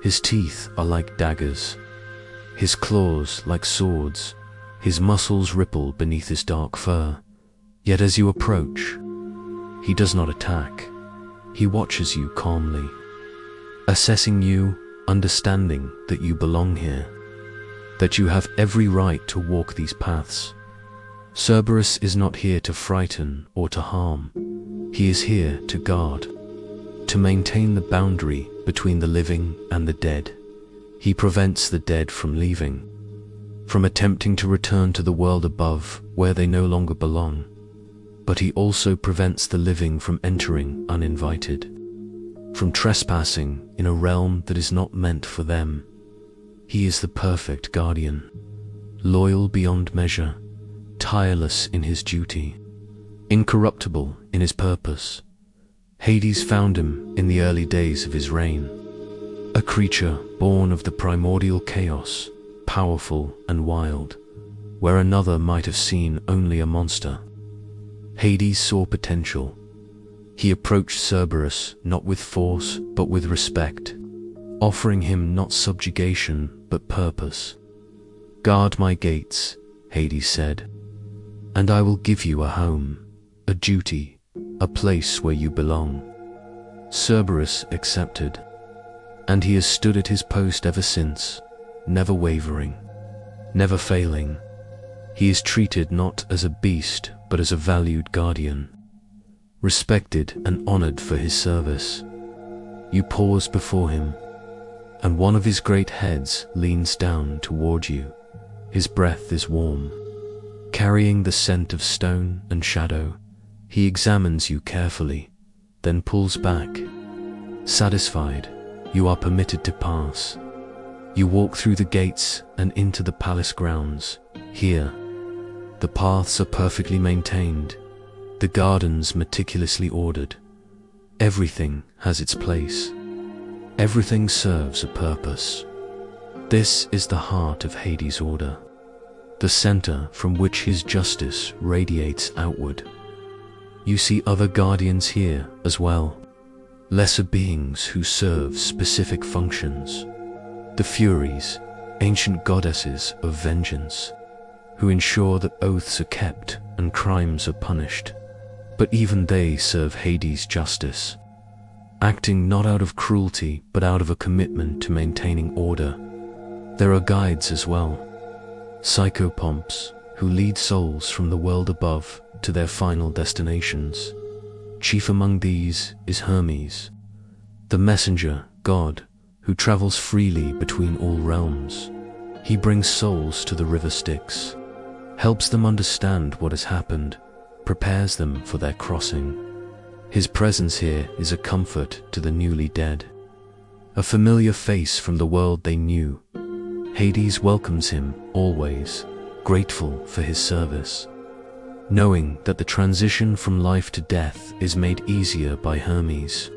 [SPEAKER 1] His teeth are like daggers, his claws like swords, his muscles ripple beneath his dark fur. Yet as you approach, he does not attack. He watches you calmly, assessing you, understanding that you belong here, that you have every right to walk these paths. Cerberus is not here to frighten or to harm. He is here to guard, to maintain the boundary between the living and the dead. He prevents the dead from leaving, from attempting to return to the world above where they no longer belong. But he also prevents the living from entering uninvited, from trespassing in a realm that is not meant for them. He is the perfect guardian, loyal beyond measure, tireless in his duty, incorruptible in his purpose. Hades found him in the early days of his reign, a creature born of the primordial chaos, powerful and wild, where another might have seen only a monster. Hades saw potential. He approached Cerberus not with force but with respect, offering him not subjugation but purpose. "Guard my gates," Hades said. and I will give you a home, a duty, a place where you belong." Cerberus accepted, and he has stood at his post ever since, never wavering, never failing. He is treated not as a beast, but as a valued guardian, respected and honored for his service. You pause before him, and one of his great heads leans down toward you. His breath is warm, carrying the scent of stone and shadow. He examines you carefully, then pulls back. Satisfied, you are permitted to pass. You walk through the gates and into the palace grounds. Here, the paths are perfectly maintained, the gardens meticulously ordered. Everything has its place. Everything serves a purpose. This is the heart of Hades' order, the center from which his justice radiates outward. You see other guardians here as well, lesser beings who serve specific functions. The Furies, ancient goddesses of vengeance, who ensure that oaths are kept and crimes are punished. But even they serve Hades' justice, acting not out of cruelty but out of a commitment to maintaining order. There are guides as well, psychopomps who lead souls from the world above to their final destinations. Chief among these is Hermes, the messenger god who travels freely between all realms. He brings souls to the river Styx, helps them understand what has happened, prepares them for their crossing. His presence here is a comfort to the newly dead, a familiar face from the world they knew. Hades welcomes him always, grateful for his service, knowing that the transition from life to death is made easier by Hermes'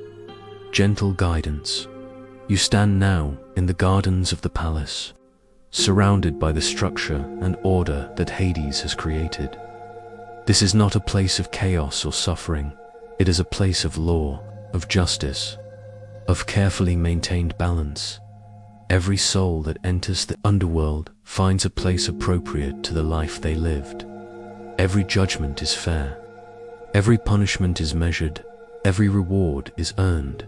[SPEAKER 1] gentle guidance. You stand now in the gardens of the palace, surrounded by the structure and order that Hades has created. This is not a place of chaos or suffering. It is a place of law, of justice, of carefully maintained balance. Every soul that enters the underworld finds a place appropriate to the life they lived. Every judgment is fair. Every punishment is measured. Every reward is earned.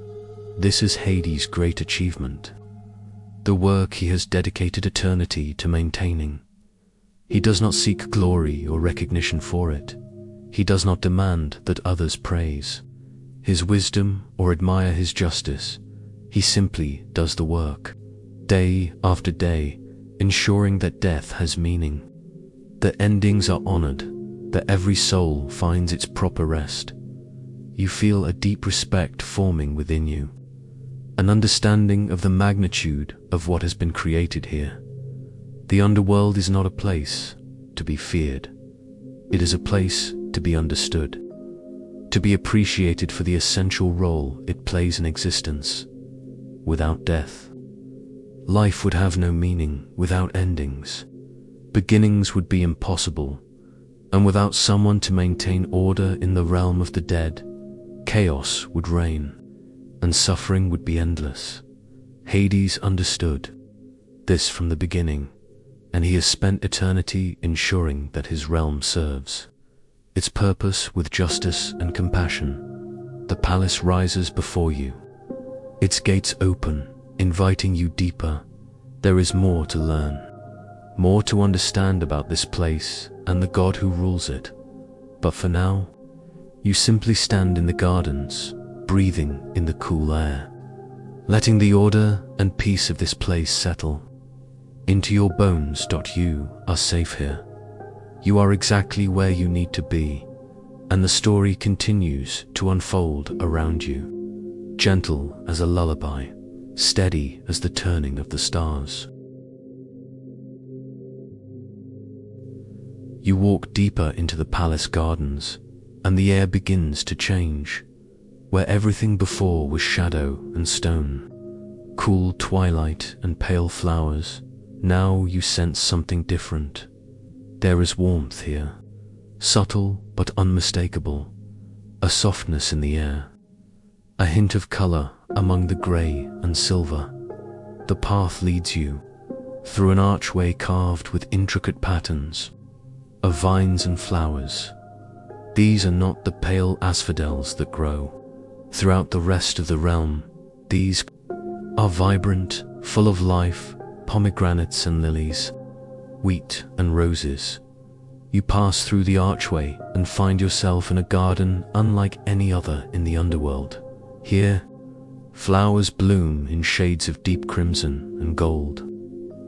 [SPEAKER 1] This is Hades' great achievement, the work he has dedicated eternity to maintaining. He does not seek glory or recognition for it. He does not demand that others praise his wisdom or admire his justice. He simply does the work, day after day, ensuring that death has meaning, that endings are honored, that every soul finds its proper rest. You feel a deep respect forming within you, an understanding of the magnitude of what has been created here. The underworld is not a place to be feared. It is a place to be understood, to be appreciated for the essential role it plays in existence. Without death, life would have no meaning. Without endings, beginnings would be impossible. And without someone to maintain order in the realm of the dead, chaos would reign, and suffering would be endless. Hades understood this from the beginning, and he has spent eternity ensuring that his realm serves its purpose with justice and compassion. The palace rises before you, its gates open, inviting you deeper. There is more to learn, more to understand about this place and the God who rules it. But for now, you simply stand in the gardens, breathing in the cool air, letting the order and peace of this place settle into your bones. You are safe here. You are exactly where you need to be, and the story continues to unfold around you, gentle as a lullaby, steady as the turning of the stars. You walk deeper into the palace gardens, and the air begins to change. Where everything before was shadow and stone, cool twilight and pale flowers, now you sense something different. There is warmth here, subtle but unmistakable, a softness in the air, a hint of color among the gray and silver. The path leads you through an archway carved with intricate patterns, of vines and flowers. These are not the pale asphodels that grow throughout the rest of the realm. These are vibrant, full of life, pomegranates and lilies, wheat and roses. You pass through the archway and find yourself in a garden unlike any other in the underworld. Here, flowers bloom in shades of deep crimson and gold.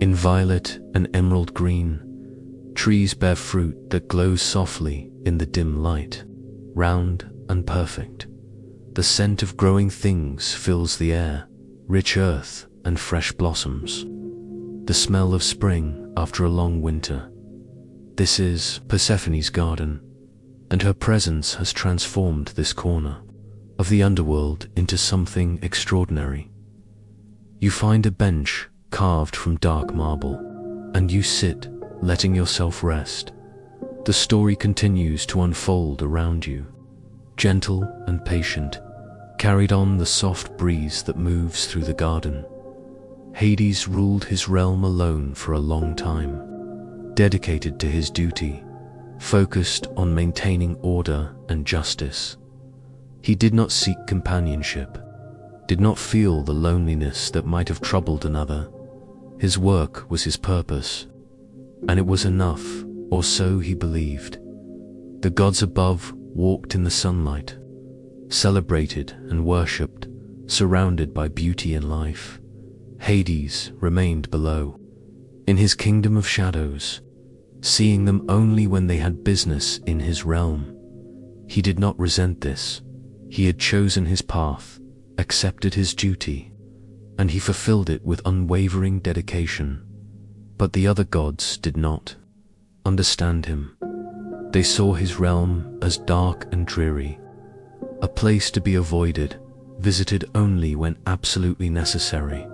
[SPEAKER 1] In violet and emerald green, trees bear fruit that glows softly in the dim light, round and perfect. The scent of growing things fills the air, rich earth and fresh blossoms. The smell of spring after a long winter. This is Persephone's garden, and her presence has transformed this corner of the underworld into something extraordinary. You find a bench carved from dark marble, and you sit, letting yourself rest. The story continues to unfold around you, gentle and patient, carried on the soft breeze that moves through the garden. Hades ruled his realm alone for a long time, dedicated to his duty, focused on maintaining order and justice. He did not seek companionship, did not feel the loneliness that might have troubled another. His work was his purpose, and it was enough, or so he believed. The gods above walked in the sunlight, celebrated and worshipped, surrounded by beauty and life. Hades remained below, in his kingdom of shadows, seeing them only when they had business in his realm. He did not resent this. He had chosen his path, accepted his duty, and he fulfilled it with unwavering dedication. But the other gods did not understand him. They saw his realm as dark and dreary, a place to be avoided, visited only when absolutely necessary.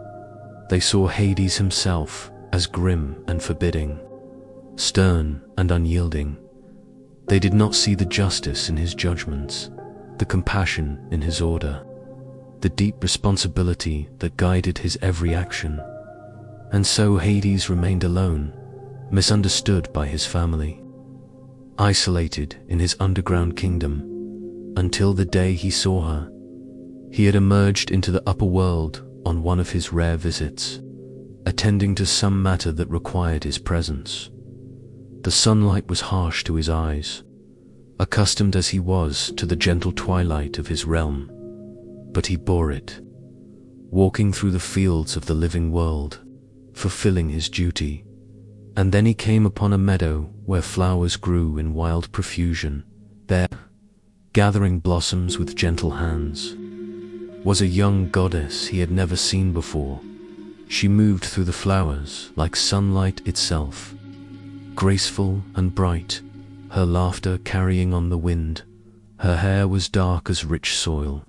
[SPEAKER 1] They saw Hades himself as grim and forbidding, stern and unyielding. They did not see the justice in his judgments, the compassion in his order, the deep responsibility that guided his every action. And so Hades remained alone, misunderstood by his family, isolated in his underground kingdom, until the day he saw her. He had emerged into the upper world on one of his rare visits, attending to some matter that required his presence. The sunlight was harsh to his eyes, accustomed as he was to the gentle twilight of his realm, but he bore it, walking through the fields of the living world, fulfilling his duty. And then he came upon a meadow where flowers grew in wild profusion. There, gathering blossoms with gentle hands, was a young goddess he had never seen before. She moved through the flowers like sunlight itself, graceful and bright, her laughter carrying on the wind. Her hair was dark as rich soil,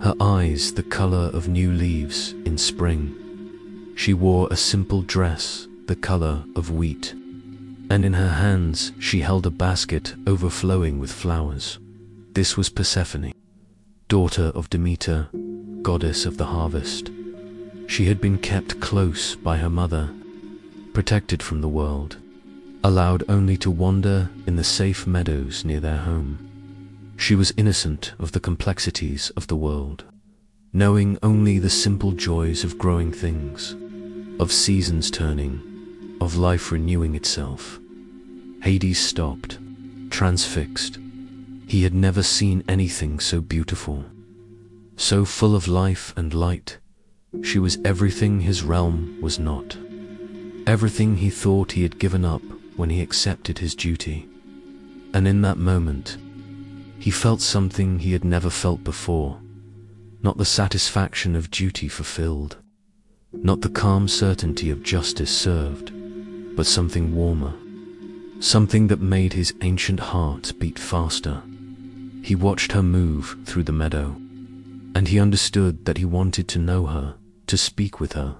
[SPEAKER 1] her eyes the color of new leaves in spring. She wore a simple dress the color of wheat, and in her hands she held a basket overflowing with flowers. This was Persephone, daughter of Demeter, goddess of the harvest. She had been kept close by her mother, protected from the world, allowed only to wander in the safe meadows near their home. She was innocent of the complexities of the world, knowing only the simple joys of growing things, of seasons turning, of life renewing itself. Hades stopped, transfixed. He had never seen anything so beautiful, so full of life and light. She was everything his realm was not, everything he thought he had given up when he accepted his duty. And in that moment, he felt something he had never felt before, not the satisfaction of duty fulfilled, not the calm certainty of justice served, but something warmer, something that made his ancient heart beat faster. He watched her move through the meadow, and he understood that he wanted to know her, to speak with her,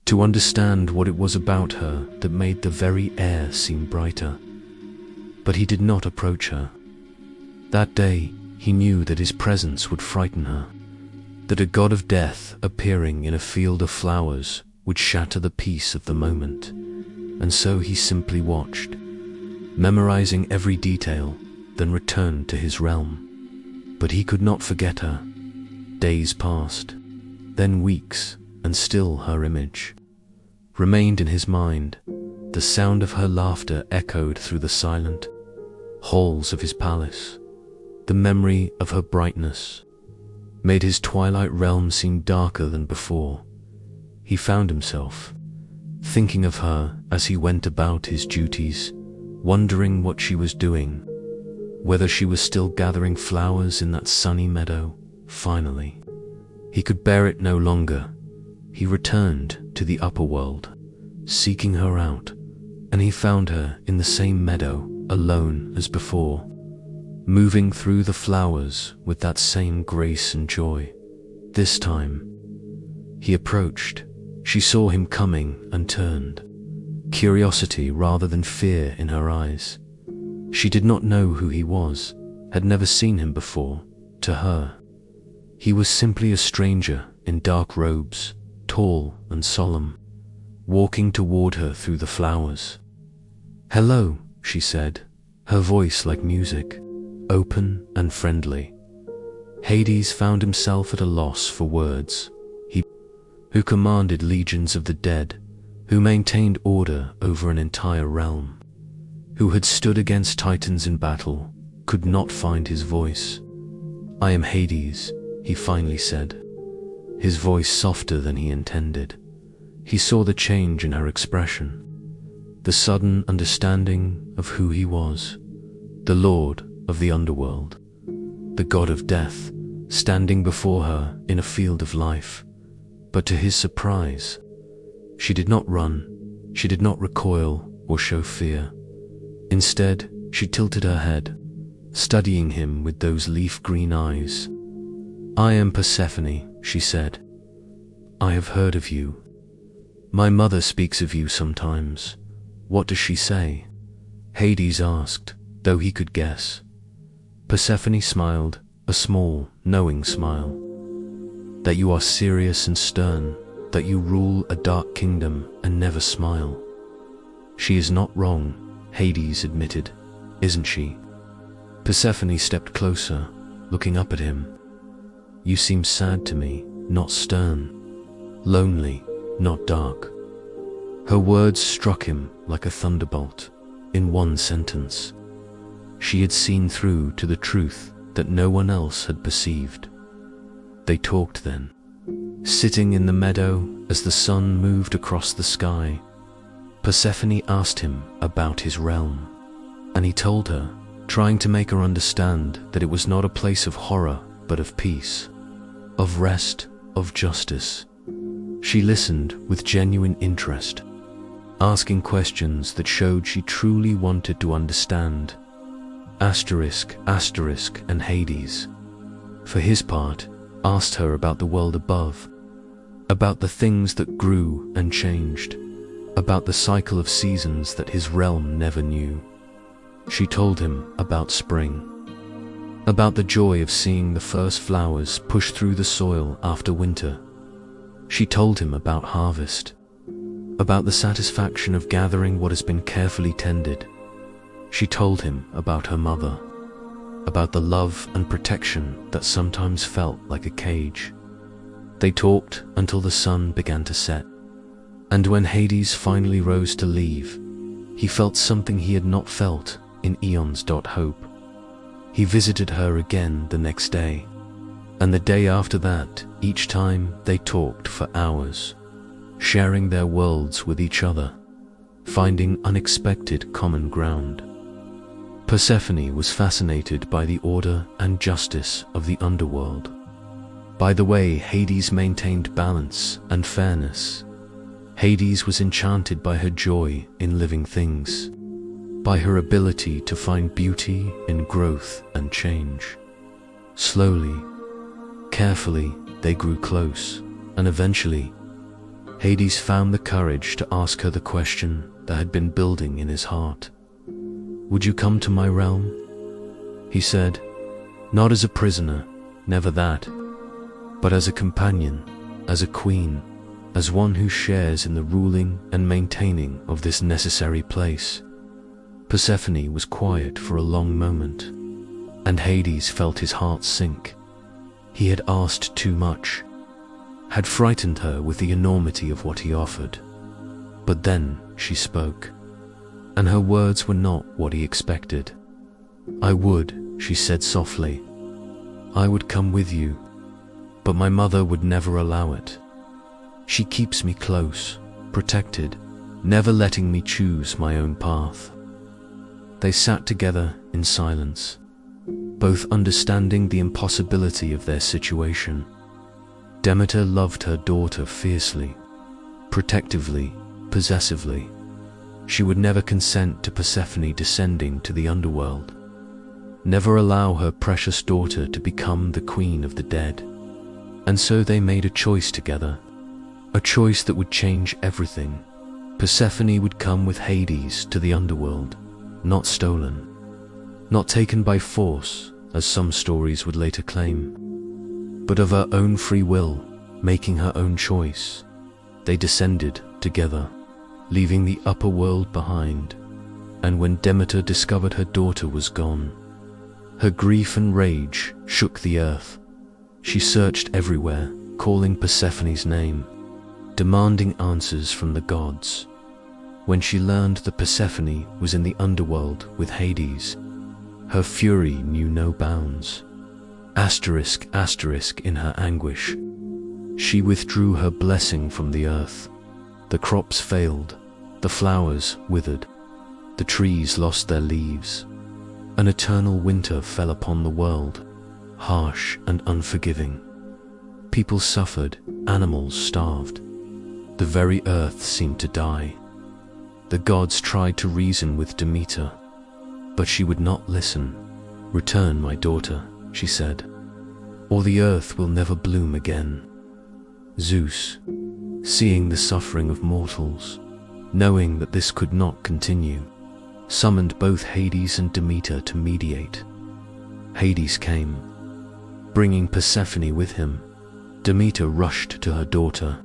[SPEAKER 1] to understand what it was about her that made the very air seem brighter. But he did not approach her. That day, he knew that his presence would frighten her, that a god of death appearing in a field of flowers would shatter the peace of the moment. And so he simply watched, memorizing every detail, then returned to his realm. But he could not forget her. Days passed, then weeks, and still her image remained in his mind. The sound of her laughter echoed through the silent halls of his palace. The memory of her brightness made his twilight realm seem darker than before. He found himself thinking of her as he went about his duties, wondering what she was doing, whether she was still gathering flowers in that sunny meadow. Finally, he could bear it no longer. He returned to the upper world, seeking her out, and he found her in the same meadow, alone as before, moving through the flowers with that same grace and joy. This time, he approached. She saw him coming and turned, curiosity rather than fear in her eyes. She did not know who he was, had never seen him before. To her, he was simply a stranger in dark robes, tall and solemn, walking toward her through the flowers. "Hello," she said, her voice like music, open and friendly. Hades found himself at a loss for words. He, who commanded legions of the dead, who maintained order over an entire realm, who had stood against titans in battle, could not find his voice. "I am Hades," he finally said, his voice softer than he intended. He saw the change in her expression, the sudden understanding of who he was, the Lord of the Underworld, the god of death, standing before her in a field of life. But to his surprise, she did not run, she did not recoil or show fear. Instead, she tilted her head, studying him with those leaf-green eyes. "I am Persephone," she said. "I have heard of you. My mother speaks of you sometimes." "What does she say?" Hades asked, though he could guess. Persephone smiled, a small, knowing smile. "That you are serious and stern, that you rule a dark kingdom and never smile." "She is not wrong," Hades admitted, "isn't she?" Persephone stepped closer, looking up at him. "You seem sad to me, not stern. Lonely, not dark." Her words struck him like a thunderbolt. In one sentence, she had seen through to the truth that no one else had perceived. They talked then, sitting in the meadow as the sun moved across the sky. Persephone asked him about his realm, and he told her, trying to make her understand that it was not a place of horror but of peace, of rest, of justice. She listened with genuine interest, asking questions that showed she truly wanted to understand. Asterisk, and Hades, for his part, asked her about the world above, about the things that grew and changed, about the cycle of seasons that his realm never knew. She told him about spring, about the joy of seeing the first flowers push through the soil after winter. She told him about harvest, about the satisfaction of gathering what has been carefully tended. She told him about her mother, about the love and protection that sometimes felt like a cage. They talked until the sun began to set, and when Hades finally rose to leave, he felt something he had not felt in eons. Hope. He visited her again the next day, and the day after that. Each time they talked for hours, sharing their worlds with each other, finding unexpected common ground. Persephone was fascinated by the order and justice of the underworld, by the way Hades maintained balance and fairness. Hades was enchanted by her joy in living things, by her ability to find beauty in growth and change. Slowly, carefully, they grew close, and eventually, Hades found the courage to ask her the question that had been building in his heart. "Would you come to my realm?" He said, "Not as a prisoner, never that, but as a companion, as a queen, as one who shares in the ruling and maintaining of this necessary place." Persephone was quiet for a long moment, and Hades felt his heart sink. He had asked too much, had frightened her with the enormity of what he offered. But then she spoke, and her words were not what he expected. "I would," she said softly. "I would come with you, but my mother would never allow it. She keeps me close, protected, never letting me choose my own path." They sat together in silence, both understanding the impossibility of their situation. Demeter loved her daughter fiercely, protectively, possessively. She would never consent to Persephone descending to the underworld, never allow her precious daughter to become the queen of the dead. And so they made a choice together, a choice that would change everything. Persephone would come with Hades to the underworld, not stolen, not taken by force, as some stories would later claim, but of her own free will, making her own choice. They descended together, leaving the upper world behind. And when Demeter discovered her daughter was gone, her grief and rage shook the earth. She searched everywhere, calling Persephone's name, demanding answers from the gods. When she learned that Persephone was in the underworld with Hades, her fury knew no bounds. Asterisk in her anguish, she withdrew her blessing from the earth. The crops failed, the flowers withered, the trees lost their leaves. An eternal winter fell upon the world, harsh and unforgiving. People suffered, animals starved. The very earth seemed to die. The gods tried to reason with Demeter, but she would not listen. "Return, my daughter," she said, "or the earth will never bloom again." Zeus, seeing the suffering of mortals, knowing that this could not continue, summoned both Hades and Demeter to mediate. Hades came, bringing Persephone with him. Demeter rushed to her daughter,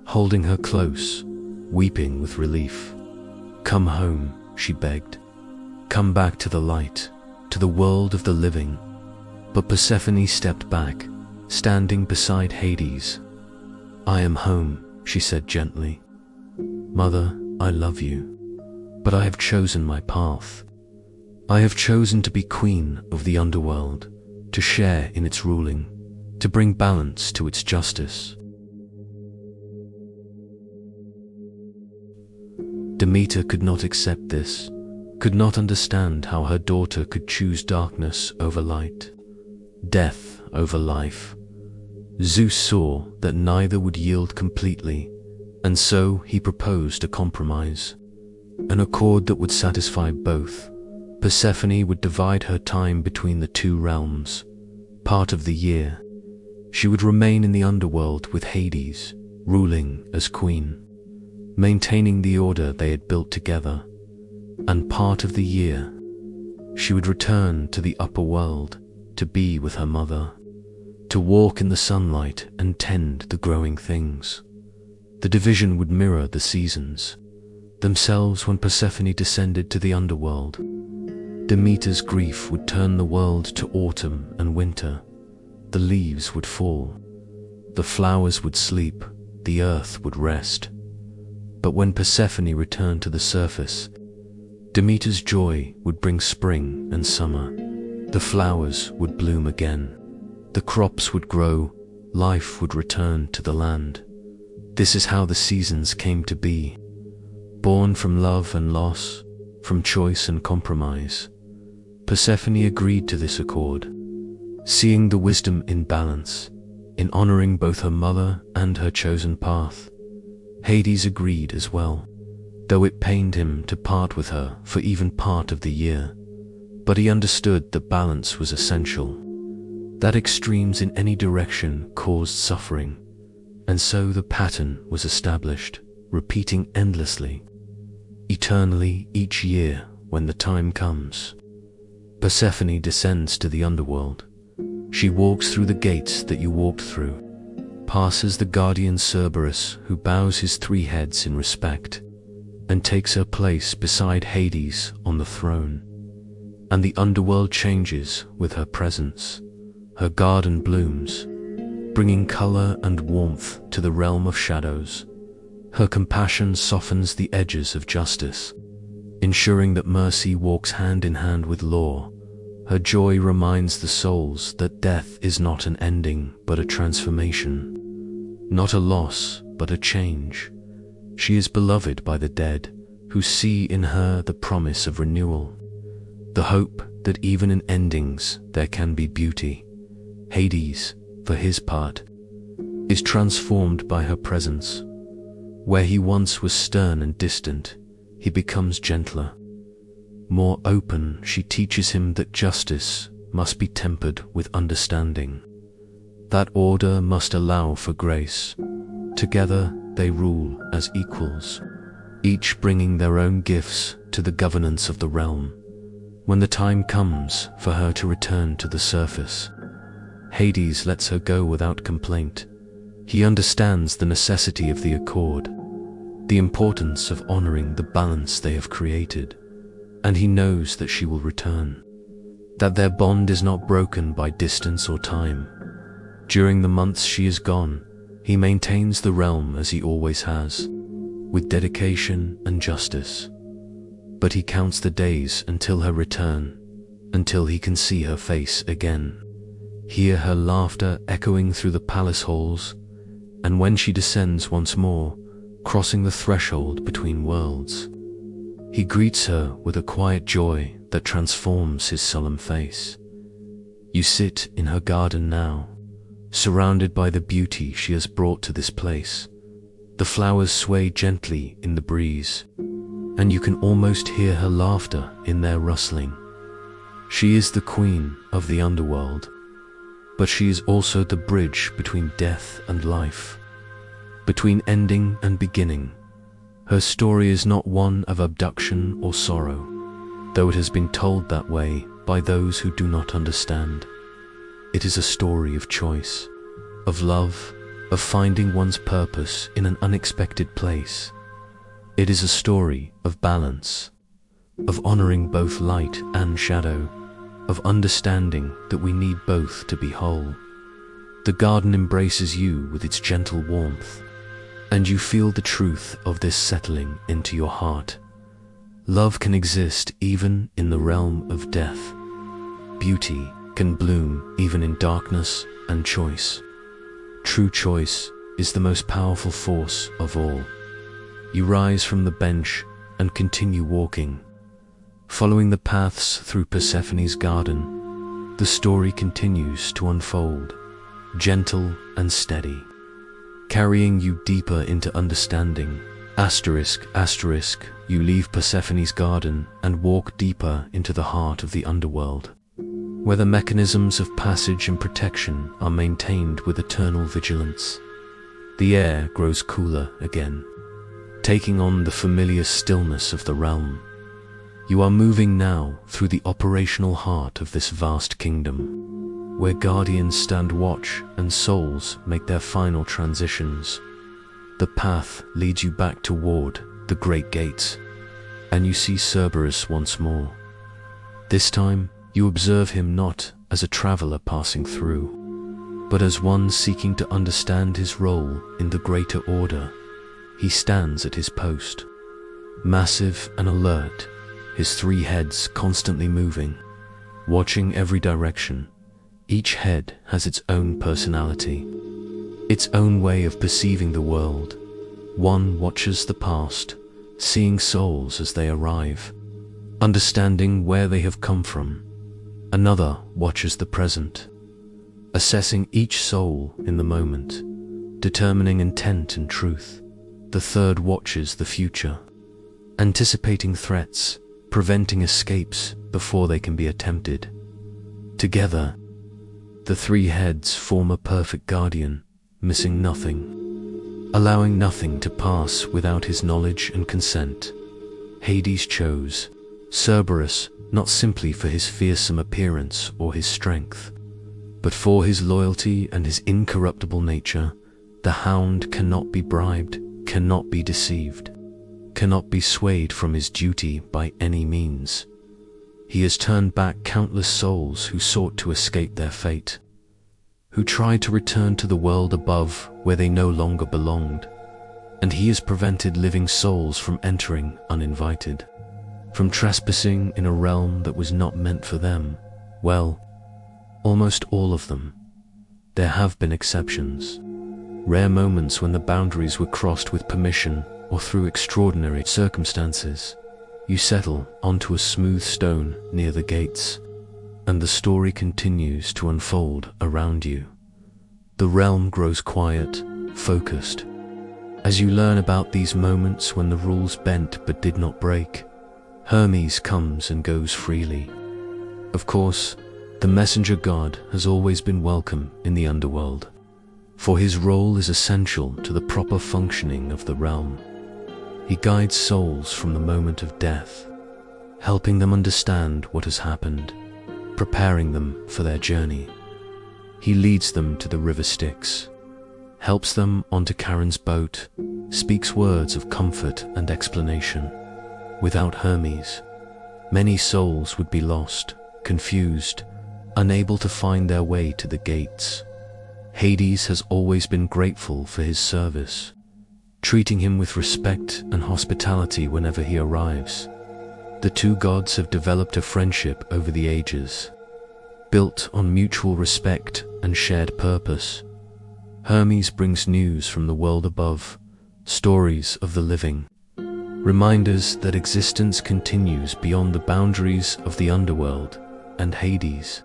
[SPEAKER 1] holding her close, weeping with relief. "Come home," she begged. "Come back to the light, to the world of the living." But Persephone stepped back, standing beside Hades. "I am home," she said gently. "Mother, I love you, but I have chosen my path. I have chosen to be queen of the underworld, to share in its ruling, to bring balance to its justice." Demeter could not accept this, could not understand how her daughter could choose darkness over light, death over life. Zeus saw that neither would yield completely, and so he proposed a compromise, an accord that would satisfy both. Persephone would divide her time between the two realms. Part of the year, she would remain in the underworld with Hades, ruling as queen, maintaining the order they had built together. And part of the year, she would return to the upper world to be with her mother, to walk in the sunlight and tend the growing things. The division would mirror the seasons themselves. When Persephone descended to the underworld, Demeter's grief would turn the world to autumn and winter. The leaves would fall, the flowers would sleep, the earth would rest. But when Persephone returned to the surface, Demeter's joy would bring spring and summer. The flowers would bloom again, the crops would grow, life would return to the land. This is how the seasons came to be, born from love and loss, from choice and compromise. Persephone agreed to this accord, seeing the wisdom in balance, in honoring both her mother and her chosen path. Hades agreed as well, though it pained him to part with her for even part of the year. But he understood that balance was essential, that extremes in any direction caused suffering, and so the pattern was established, repeating endlessly, eternally each year when the time comes. Persephone descends to the underworld. She walks through the gates that you walked through, passes the guardian Cerberus, who bows his 3 heads in respect, and takes her place beside Hades on the throne. And the underworld changes with her presence. Her garden blooms, bringing color and warmth to the realm of shadows. Her compassion softens the edges of justice, ensuring that mercy walks hand in hand with law. Her joy reminds the souls that death is not an ending, but a transformation. Not a loss, but a change. She is beloved by the dead, who see in her the promise of renewal, the hope that even in endings there can be beauty. Hades, for his part, is transformed by her presence. Where he once was stern and distant, he becomes gentler. More open, she teaches him that justice must be tempered with understanding, that order must allow for grace. Together they rule as equals, each bringing their own gifts to the governance of the realm. When the time comes for her to return to the surface, Hades lets her go without complaint. He understands the necessity of the accord, the importance of honoring the balance they have created, and he knows that she will return, that their bond is not broken by distance or time. During the months she is gone, he maintains the realm as he always has, with dedication and justice. But he counts the days until her return, until he can see her face again, hear her laughter echoing through the palace halls, and when she descends once more, crossing the threshold between worlds, he greets her with a quiet joy that transforms his solemn face. You sit in her garden now, surrounded by the beauty she has brought to this place. The flowers sway gently in the breeze, and you can almost hear her laughter in their rustling. She is the queen of the underworld, but she is also the bridge between death and life, between ending and beginning. Her story is not one of abduction or sorrow, though it has been told that way by those who do not understand. It is a story of choice, of love, of finding one's purpose in an unexpected place. It is a story of balance, of honoring both light and shadow, of understanding that we need both to be whole. The garden embraces you with its gentle warmth, and you feel the truth of this settling into your heart. Love can exist even in the realm of death. Beauty can bloom even in darkness and choice. True choice is the most powerful force of all. You rise from the bench and continue walking, following the paths through Persephone's garden. The story continues to unfold, gentle and steady, carrying you deeper into understanding. Asterisk, asterisk, you leave Persephone's garden and walk deeper into the heart of the underworld, where the mechanisms of passage and protection are maintained with eternal vigilance. The air grows cooler again, taking on the familiar stillness of the realm. You are moving now through the operational heart of this vast kingdom, where guardians stand watch and souls make their final transitions. The path leads you back toward the great gates, and you see Cerberus once more. This time, you observe him not as a traveler passing through, but as one seeking to understand his role in the greater order. He stands at his post, massive and alert, his three heads constantly moving, watching every direction. Each head has its own personality, its own way of perceiving the world. One watches the past, seeing souls as they arrive, understanding where they have come from. Another watches the present, assessing each soul in the moment, determining intent and truth. The third watches the future, anticipating threats, preventing escapes before they can be attempted. Together, the three heads form a perfect guardian, missing nothing, allowing nothing to pass without his knowledge and consent. Hades chose Cerberus not simply for his fearsome appearance or his strength, but for his loyalty and his incorruptible nature. The hound cannot be bribed, cannot be deceived. cannot be swayed from his duty by any means. He has turned back countless souls who sought to escape their fate, who tried to return to the world above where they no longer belonged, and he has prevented living souls from entering uninvited, from trespassing in a realm that was not meant for them. Well, almost all of them. There have been exceptions, rare moments when the boundaries were crossed with permission or through extraordinary circumstances. You settle onto a smooth stone near the gates, and the story continues to unfold around you. The realm grows quiet, focused. As you learn about these moments when the rules bent but did not break, Hermes comes and goes freely. Of course, the messenger god has always been welcome in the underworld, for his role is essential to the proper functioning of the realm. He guides souls from the moment of death, helping them understand what has happened, preparing them for their journey. He leads them to the river Styx, helps them onto Charon's boat, speaks words of comfort and explanation. Without Hermes, many souls would be lost, confused, unable to find their way to the gates. Hades has always been grateful for his service, treating him with respect and hospitality whenever he arrives. The two gods have developed a friendship over the ages, built on mutual respect and shared purpose. Hermes brings news from the world above, stories of the living, reminders that existence continues beyond the boundaries of the underworld, and Hades,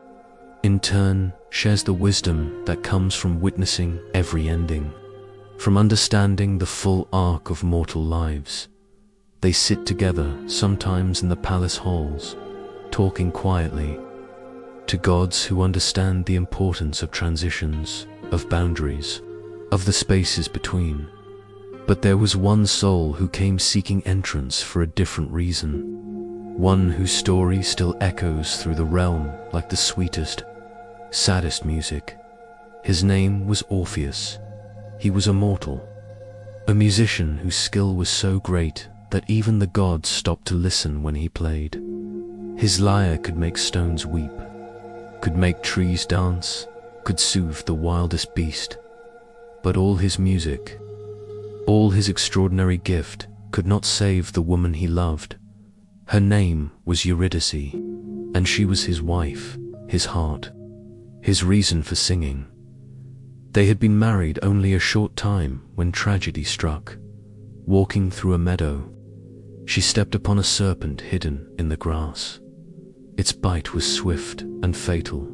[SPEAKER 1] in turn, shares the wisdom that comes from witnessing every ending, from understanding the full arc of mortal lives. They sit together, sometimes in the palace halls, talking quietly, to gods who understand the importance of transitions, of boundaries, of the spaces between. But there was one soul who came seeking entrance for a different reason, one whose story still echoes through the realm like the sweetest, saddest music. His name was Orpheus. He was a mortal, a musician whose skill was so great that even the gods stopped to listen when he played. His lyre could make stones weep, could make trees dance, could soothe the wildest beast. But all his music, all his extraordinary gift, could not save the woman he loved. Her name was Eurydice, and she was his wife, his heart, his reason for singing. They had been married only a short time when tragedy struck. Walking through a meadow, she stepped upon a serpent hidden in the grass. Its bite was swift and fatal,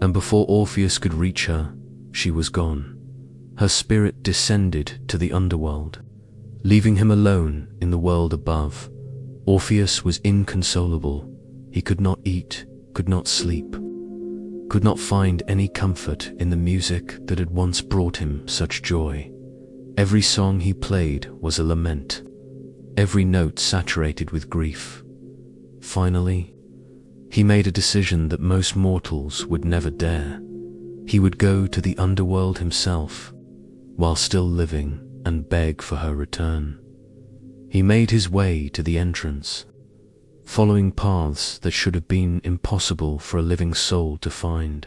[SPEAKER 1] and before Orpheus could reach her, she was gone. Her spirit descended to the underworld, leaving him alone in the world above. Orpheus was inconsolable. He could not eat, could not sleep, could not find any comfort in the music that had once brought him such joy. Every song he played was a lament, every note saturated with grief. Finally, he made a decision that most mortals would never dare. He would go to the underworld himself, while still living, and beg for her return. He made his way to the entrance, following paths that should have been impossible for a living soul to find.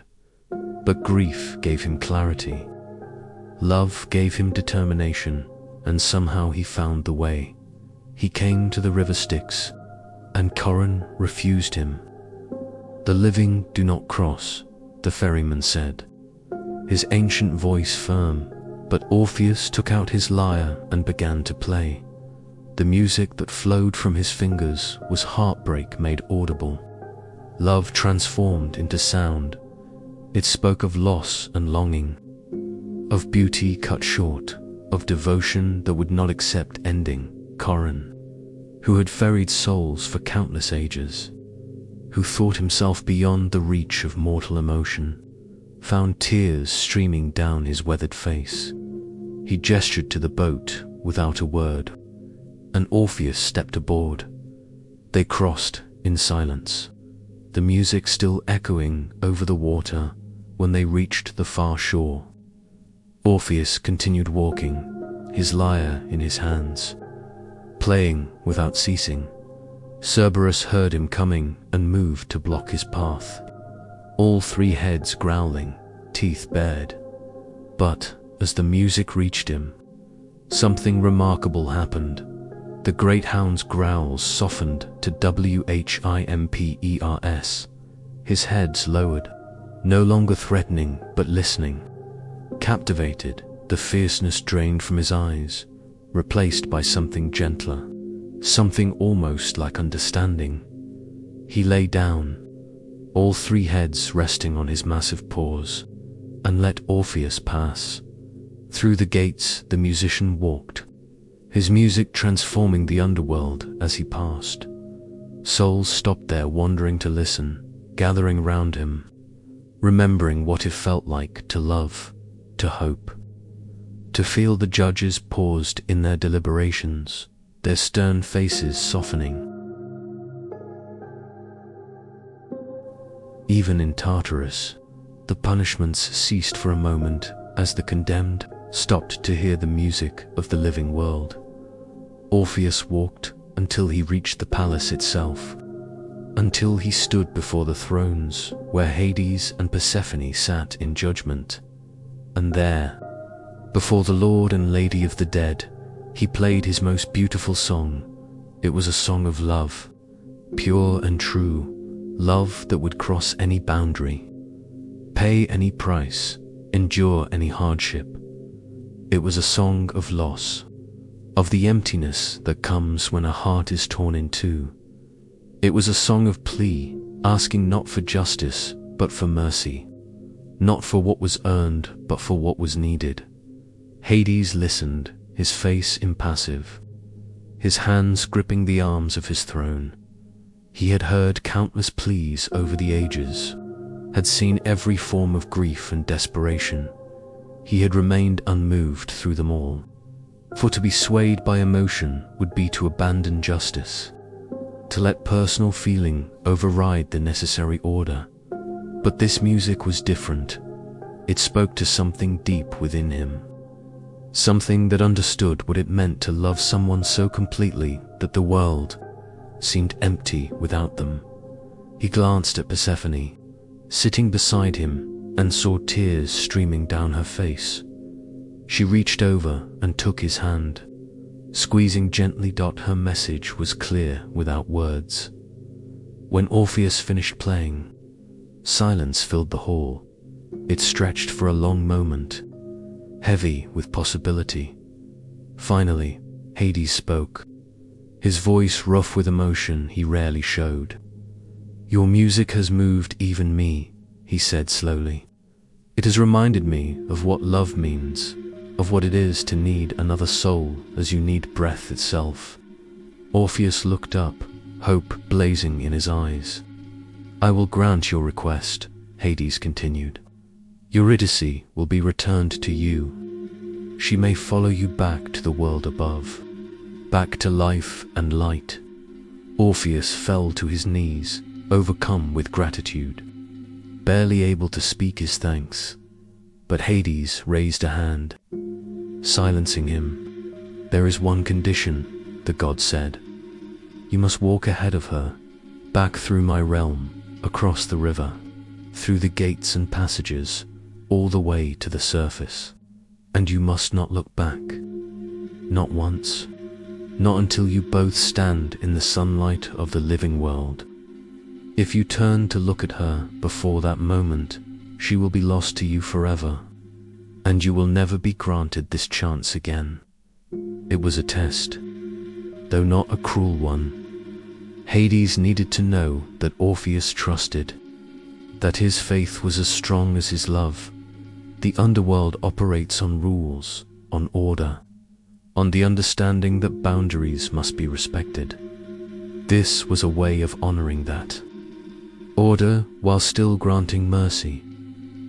[SPEAKER 1] But grief gave him clarity. Love gave him determination, and somehow he found the way. He came to the river Styx, and Charon refused him. "The living do not cross," the ferryman said, his ancient voice firm. But Orpheus took out his lyre and began to play. The music that flowed from his fingers was heartbreak made audible, love transformed into sound. It spoke of loss and longing, of beauty cut short, of devotion that would not accept ending. Charon, who had ferried souls for countless ages, who thought himself beyond the reach of mortal emotion, found tears streaming down his weathered face. He gestured to the boat without a word, and Orpheus stepped aboard. They crossed in silence, the music still echoing over the water. When they reached the far shore, Orpheus continued walking, his lyre in his hands. playing without ceasing. Cerberus heard him coming and moved to block his path, all three heads growling, teeth bared. But as the music reached him, something remarkable happened. The great hound's growls softened to whimpers. His head's lowered, no longer threatening but listening. Captivated, the fierceness drained from his eyes, replaced by something gentler, something almost like understanding. He lay down, all three heads resting on his massive paws, and let Orpheus pass. Through the gates the musician walked, his music transforming the underworld as he passed. Souls stopped there wandering to listen, gathering round him, remembering what it felt like to love, to hope, to feel the judges paused in their deliberations, their stern faces softening. Even in Tartarus, the punishments ceased for a moment as the condemned stopped to hear the music of the living world. Orpheus walked until he reached the palace itself, until he stood before the thrones where Hades and Persephone sat in judgment. And there, before the Lord and Lady of the dead, he played his most beautiful song. It was a song of love, pure and true, love that would cross any boundary, pay any price, endure any hardship. It was a song of loss, of the emptiness that comes when a heart is torn in two. It was a song of plea, asking not for justice, but for mercy, not for what was earned, but for what was needed. Hades listened, his face impassive, his hands gripping the arms of his throne. He had heard countless pleas over the ages, had seen every form of grief and desperation. He had remained unmoved through them all, for to be swayed by emotion would be to abandon justice, to let personal feeling override the necessary order. But this music was different. It spoke to something deep within him, something that understood what it meant to love someone so completely that the world seemed empty without them. He glanced at Persephone, sitting beside him, and saw tears streaming down her face. She reached over and took his hand, squeezing gently. Her message was clear without words. When Orpheus finished playing, silence filled the hall. It stretched for a long moment, heavy with possibility. Finally, Hades spoke, his voice rough with emotion he rarely showed. "Your music has moved even me," he said slowly. "It has reminded me of what love means, of what it is to need another soul as you need breath itself." Orpheus looked up, hope blazing in his eyes. "I will grant your request," Hades continued. "Eurydice will be returned to you. She may follow you back to the world above, back to life and light." Orpheus fell to his knees, overcome with gratitude, barely able to speak his thanks. But Hades raised a hand, silencing him. "There is one condition," the god said. "You must walk ahead of her, back through my realm, across the river, through the gates and passages, all the way to the surface. And you must not look back. Not once. Not until you both stand in the sunlight of the living world. If you turn to look at her before that moment, she will be lost to you forever, and you will never be granted this chance again." It was a test, though not a cruel one. Hades needed to know that Orpheus trusted, that his faith was as strong as his love. The underworld operates on rules, on order, on the understanding that boundaries must be respected. This was a way of honoring that order while still granting mercy.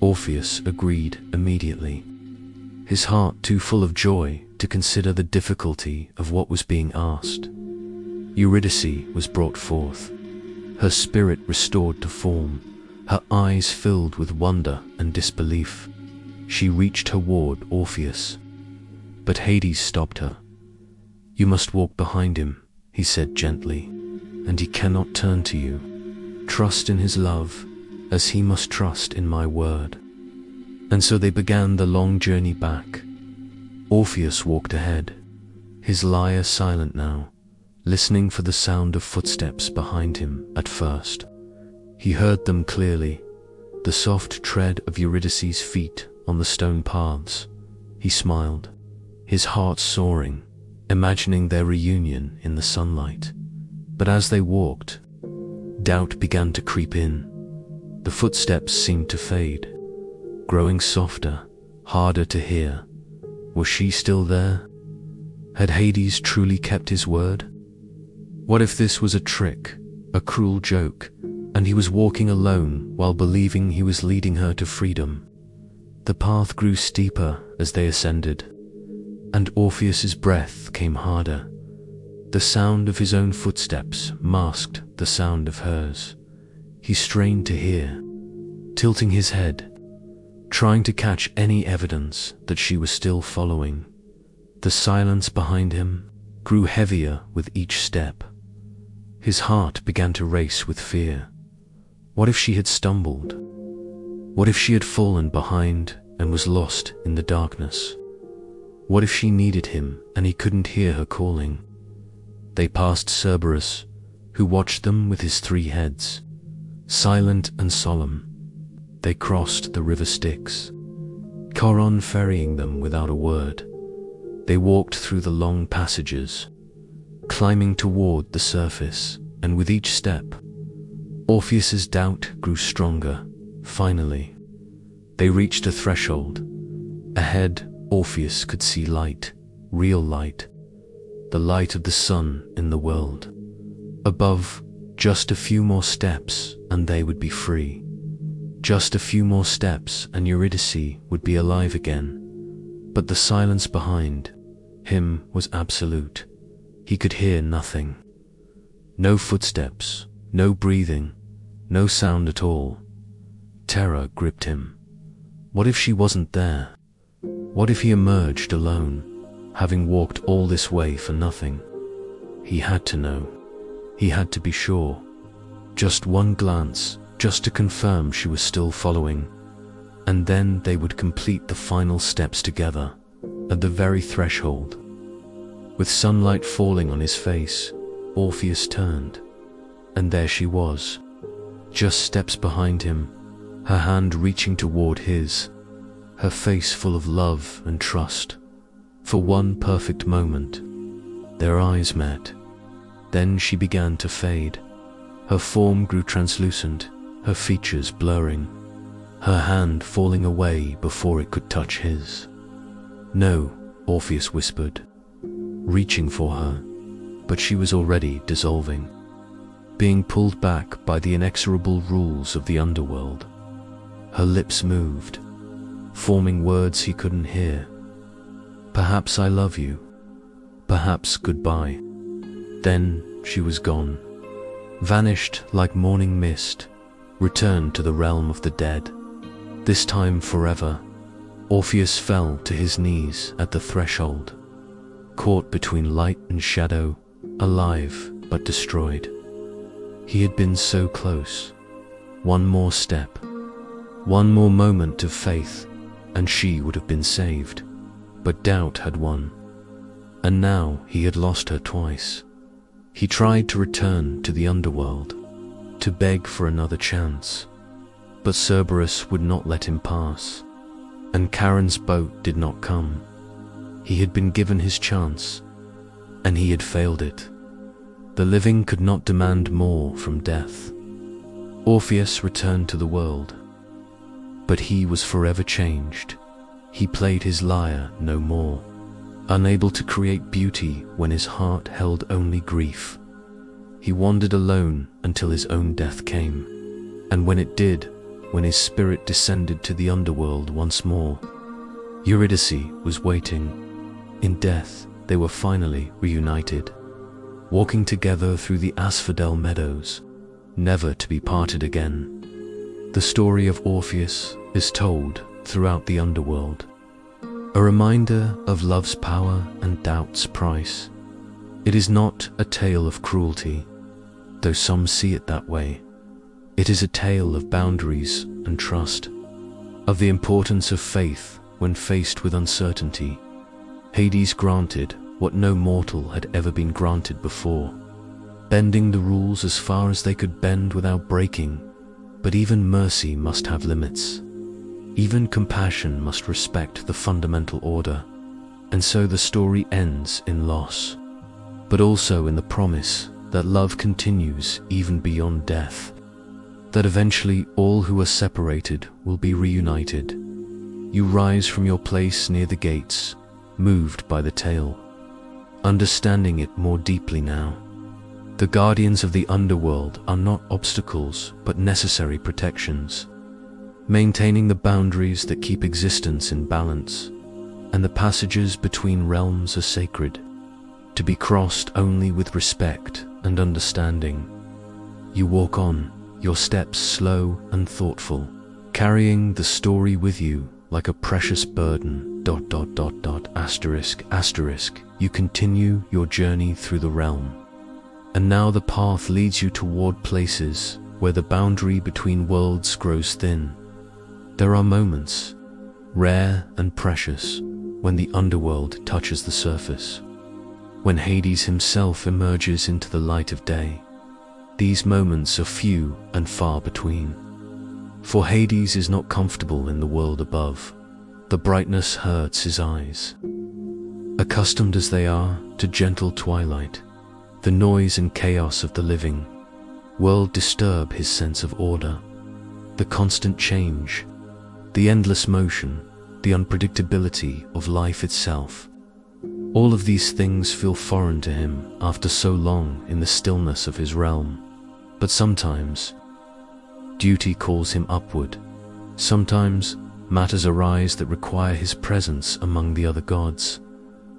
[SPEAKER 1] Orpheus agreed immediately, his heart too full of joy to consider the difficulty of what was being asked. Eurydice was brought forth, her spirit restored to form, her eyes filled with wonder and disbelief. She reached toward Orpheus, but Hades stopped her. "You must walk behind him," he said gently, "and he cannot turn to you. Trust in his love, as he must trust in my word." And so they began the long journey back. Orpheus walked ahead, his lyre silent now, listening for the sound of footsteps behind him. At first, he heard them clearly, the soft tread of Eurydice's feet on the stone paths. He smiled, his heart soaring, imagining their reunion in the sunlight. But as they walked, doubt began to creep in. The footsteps seemed to fade, growing softer, harder to hear. Was she still there? Had Hades truly kept his word? What if this was a trick, a cruel joke, and he was walking alone while believing he was leading her to freedom? The path grew steeper as they ascended, and Orpheus's breath came harder. The sound of his own footsteps masked the sound of hers. He strained to hear, tilting his head, trying to catch any evidence that she was still following. The silence behind him grew heavier with each step. His heart began to race with fear. What if she had stumbled? What if she had fallen behind and was lost in the darkness? What if she needed him and he couldn't hear her calling? They passed Cerberus, who watched them with his 3 heads, silent and solemn. They crossed the river Styx, Charon ferrying them without a word. They walked through the long passages, climbing toward the surface, and with each step, Orpheus's doubt grew stronger. Finally, they reached a threshold. Ahead, Orpheus could see light, real light, the light of the sun in the world. Above, just a few more steps and they would be free. Just a few more steps and Eurydice would be alive again. But the silence behind him was absolute. He could hear nothing. No footsteps, no breathing, no sound at all. Terror gripped him. What if she wasn't there? What if he emerged alone, having walked all this way for nothing? He had to know. He had to be sure. Just one glance, just to confirm she was still following. And then they would complete the final steps together, at the very threshold. With sunlight falling on his face, Orpheus turned. And there she was, just steps behind him, her hand reaching toward his, her face full of love and trust. For one perfect moment, their eyes met. Then she began to fade. Her form grew translucent, her features blurring, her hand falling away before it could touch his. "No," Orpheus whispered, reaching for her, but she was already dissolving, being pulled back by the inexorable rules of the underworld. Her lips moved, forming words he couldn't hear. Perhaps I love you, perhaps goodbye. Then she was gone, vanished like morning mist, returned to the realm of the dead. This time forever. Orpheus fell to his knees at the threshold, caught between light and shadow, alive but destroyed. He had been so close. One more step, one more moment of faith, and she would have been saved. But doubt had won, and now he had lost her twice. He tried to return to the underworld, to beg for another chance, but Cerberus would not let him pass, and Charon's boat did not come. He had been given his chance, and he had failed it. The living could not demand more from death. Orpheus returned to the world, but he was forever changed. He played his lyre no more, unable to create beauty when his heart held only grief. He wandered alone until his own death came, and when it did, when his spirit descended to the underworld once more, Eurydice was waiting. In death, they were finally reunited, walking together through the asphodel meadows, never to be parted again. The story of Orpheus is told throughout the underworld, a reminder of love's power and doubt's price, It is not a tale of cruelty, though some see it that way. It is a tale of boundaries and trust, of the importance of faith when faced with uncertainty. Hades granted what no mortal had ever been granted before, bending the rules as far as they could bend without breaking. But even mercy must have limits. Even compassion must respect the fundamental order. And so the story ends in loss, but also in the promise that love continues even beyond death, that eventually all who are separated will be reunited. You rise from your place near the gates, moved by the tale, understanding it more deeply now. The guardians of the underworld are not obstacles, but necessary protections, maintaining the boundaries that keep existence in balance, and the passages between realms are sacred, to be crossed only with respect and understanding. You walk on, your steps slow and thoughtful, carrying the story with you like a precious burden. ***********. You continue your journey through the realm. And now the path leads you toward places where the boundary between worlds grows thin. There are moments, rare and precious, when the underworld touches the surface, when Hades himself emerges into the light of day. These moments are few and far between, for Hades is not comfortable in the world above. The brightness hurts his eyes. Accustomed as they are to gentle twilight, the noise and chaos of the living world disturb his sense of order. The constant change, the endless motion, the unpredictability of life itself. All of these things feel foreign to him after so long in the stillness of his realm. But sometimes, duty calls him upward. Sometimes, matters arise that require his presence among the other gods.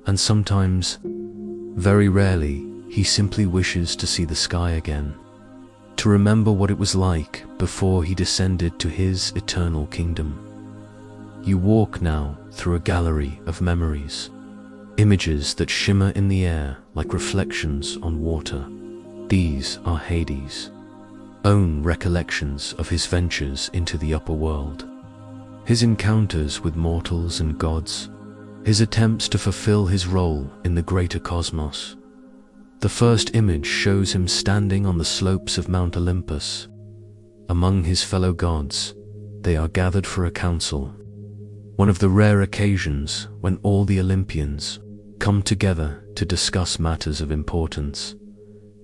[SPEAKER 1] And sometimes, very rarely, he simply wishes to see the sky again, to remember what it was like before he descended to his eternal kingdom. You walk now through a gallery of memories, images that shimmer in the air like reflections on water. These are Hades' own recollections of his ventures into the upper world, his encounters with mortals and gods, his attempts to fulfill his role in the greater cosmos. The first image shows him standing on the slopes of Mount Olympus. Among his fellow gods, they are gathered for a council, one of the rare occasions when all the Olympians come together to discuss matters of importance.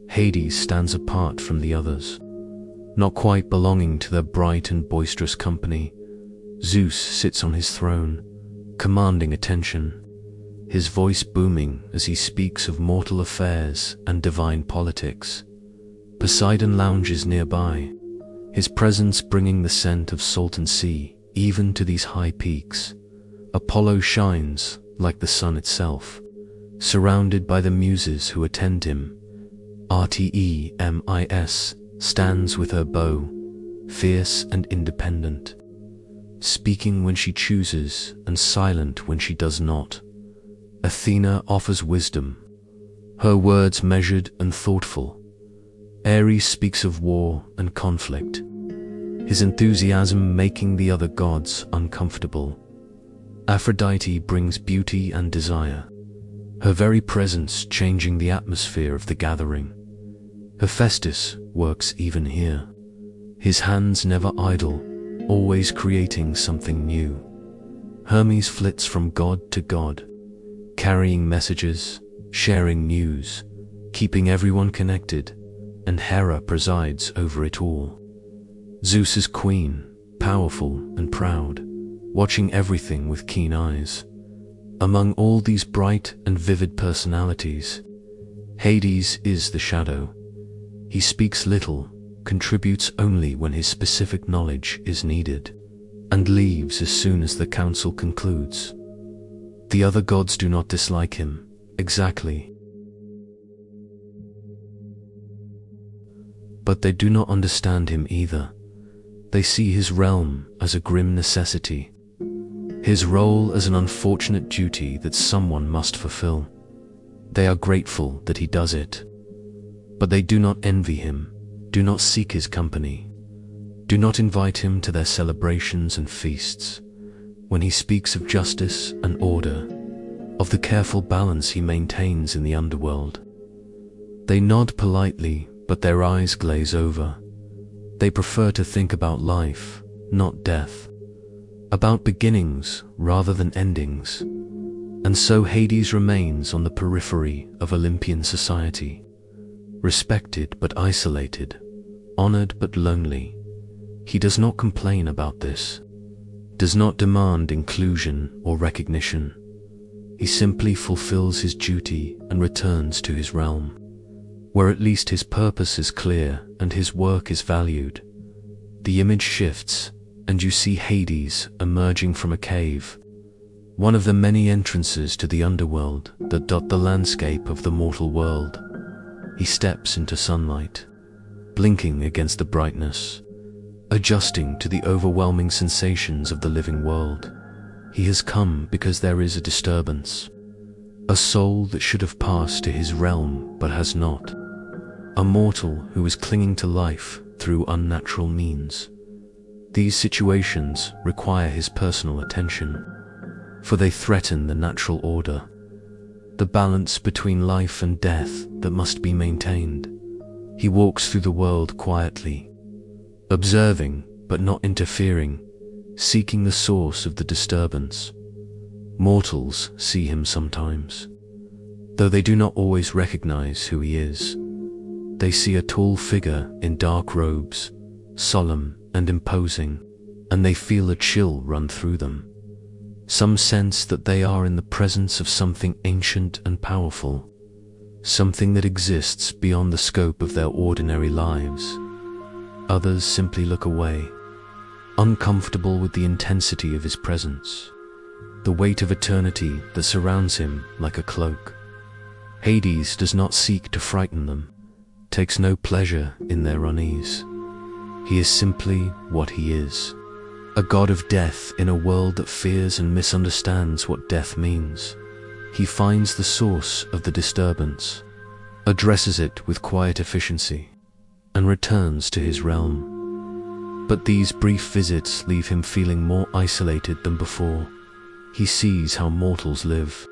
[SPEAKER 1] Hades stands apart from the others, not quite belonging to their bright and boisterous company. Zeus sits on his throne, commanding attention, his voice booming as he speaks of mortal affairs and divine politics. Poseidon lounges nearby, his presence bringing the scent of salt and sea even to these high peaks. Apollo shines like the sun itself, surrounded by the muses who attend him. Artemis stands with her bow, fierce and independent, speaking when she chooses and silent when she does not. Athena offers wisdom, her words measured and thoughtful. Ares speaks of war and conflict, his enthusiasm making the other gods uncomfortable. Aphrodite brings beauty and desire, her very presence changing the atmosphere of the gathering. Hephaestus works even here, his hands never idle, always creating something new. Hermes flits from god to god, carrying messages, sharing news, keeping everyone connected, and Hera presides over it all. Zeus is queen, powerful and proud, watching everything with keen eyes. Among all these bright and vivid personalities, Hades is the shadow. He speaks little, contributes only when his specific knowledge is needed, and leaves as soon as the council concludes. The other gods do not dislike him, exactly. But they do not understand him either. They see his realm as a grim necessity, his role as an unfortunate duty that someone must fulfill. They are grateful that he does it. But they do not envy him, do not seek his company, do not invite him to their celebrations and feasts. When he speaks of justice and order, of the careful balance he maintains in the underworld, they nod politely, but their eyes glaze over. They prefer to think about life, not death, about beginnings rather than endings. And so Hades remains on the periphery of Olympian society, respected but isolated, honored but lonely. He does not complain about this, does not demand inclusion or recognition. He simply fulfills his duty and returns to his realm, where at least his purpose is clear and his work is valued. The image shifts, and you see Hades emerging from a cave, one of the many entrances to the underworld that dot the landscape of the mortal world. He steps into sunlight, blinking against the brightness, adjusting to the overwhelming sensations of the living world. He has come because there is a disturbance, a soul that should have passed to his realm but has not, a mortal who is clinging to life through unnatural means. These situations require his personal attention, for they threaten the natural order, the balance between life and death that must be maintained. He walks through the world quietly, observing but not interfering, seeking the source of the disturbance. Mortals see him sometimes, though they do not always recognize who he is. They see a tall figure in dark robes, solemn and imposing, and they feel a chill run through them. Some sense that they are in the presence of something ancient and powerful, something that exists beyond the scope of their ordinary lives. Others simply look away, uncomfortable with the intensity of his presence, the weight of eternity that surrounds him like a cloak. Hades does not seek to frighten them, takes no pleasure in their unease. He is simply what he is, a god of death in a world that fears and misunderstands what death means. He finds the source of the disturbance, addresses it with quiet efficiency, and returns to his realm. But these brief visits leave him feeling more isolated than before. He sees how mortals live,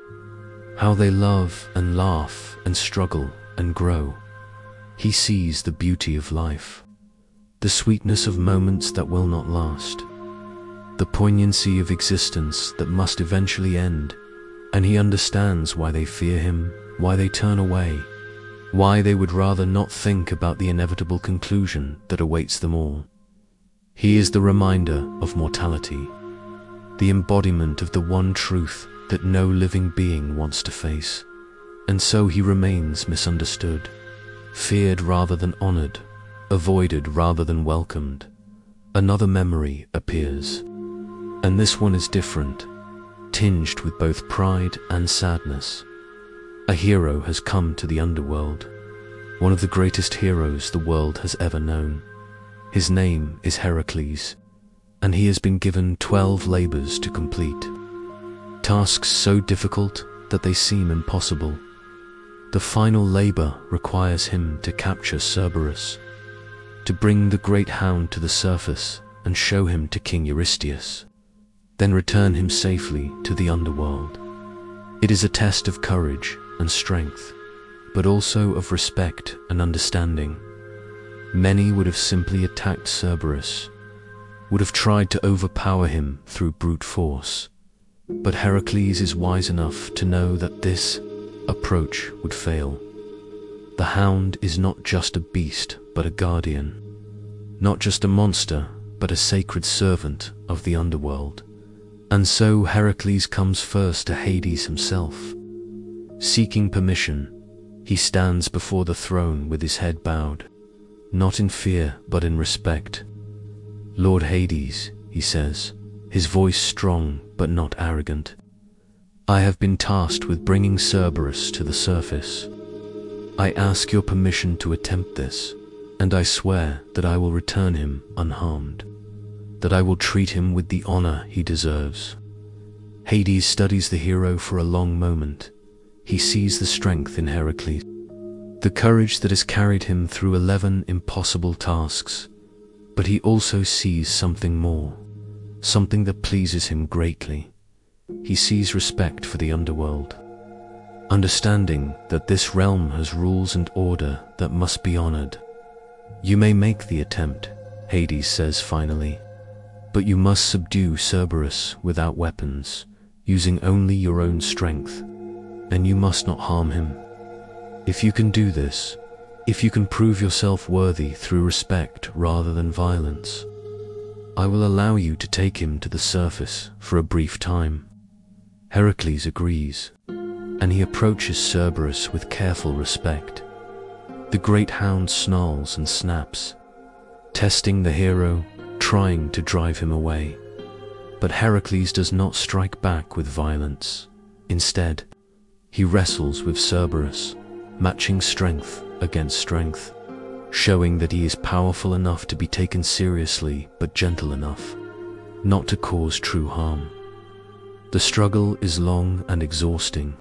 [SPEAKER 1] how they love and laugh and struggle and grow. He sees the beauty of life, the sweetness of moments that will not last, the poignancy of existence that must eventually end, and he understands why they fear him, why they turn away, why they would rather not think about the inevitable conclusion that awaits them all. He is the reminder of mortality, the embodiment of the one truth that no living being wants to face, and so he remains misunderstood, feared rather than honored, avoided rather than welcomed. Another memory appears, and this one is different, tinged with both pride and sadness. A hero has come to the underworld, one of the greatest heroes the world has ever known. His name is Heracles, and he has been given 12 labors to complete, tasks so difficult that they seem impossible. The final labor requires him to capture Cerberus, to bring the great hound to the surface and show him to King Eurystheus, then return him safely to the underworld. It is a test of courage and strength, but also of respect and understanding. Many would have simply attacked Cerberus, would have tried to overpower him through brute force, but Heracles is wise enough to know that this approach would fail. The hound is not just a beast, but a guardian, not just a monster, but a sacred servant of the underworld. And so Heracles comes first to Hades himself. Seeking permission, he stands before the throne with his head bowed, not in fear but in respect. "Lord Hades," he says, his voice strong but not arrogant, "I have been tasked with bringing Cerberus to the surface. I ask your permission to attempt this, and I swear that I will return him unharmed, that I will treat him with the honor he deserves." Hades studies the hero for a long moment, he sees the strength in Heracles, the courage that has carried him through 11 impossible tasks. But he also sees something more, something that pleases him greatly. He sees respect for the underworld, understanding that this realm has rules and order that must be honored. You may make the attempt, Hades says finally, but you must subdue Cerberus without weapons, using only your own strength, and you must not harm him. If you can do this, if you can prove yourself worthy through respect rather than violence, I will allow you to take him to the surface for a brief time. Heracles agrees, and he approaches Cerberus with careful respect. The great hound snarls and snaps, testing the hero, trying to drive him away. But Heracles does not strike back with violence. Instead, he wrestles with Cerberus, matching strength against strength, showing that he is powerful enough to be taken seriously but gentle enough not to cause true harm. The struggle is long and exhausting,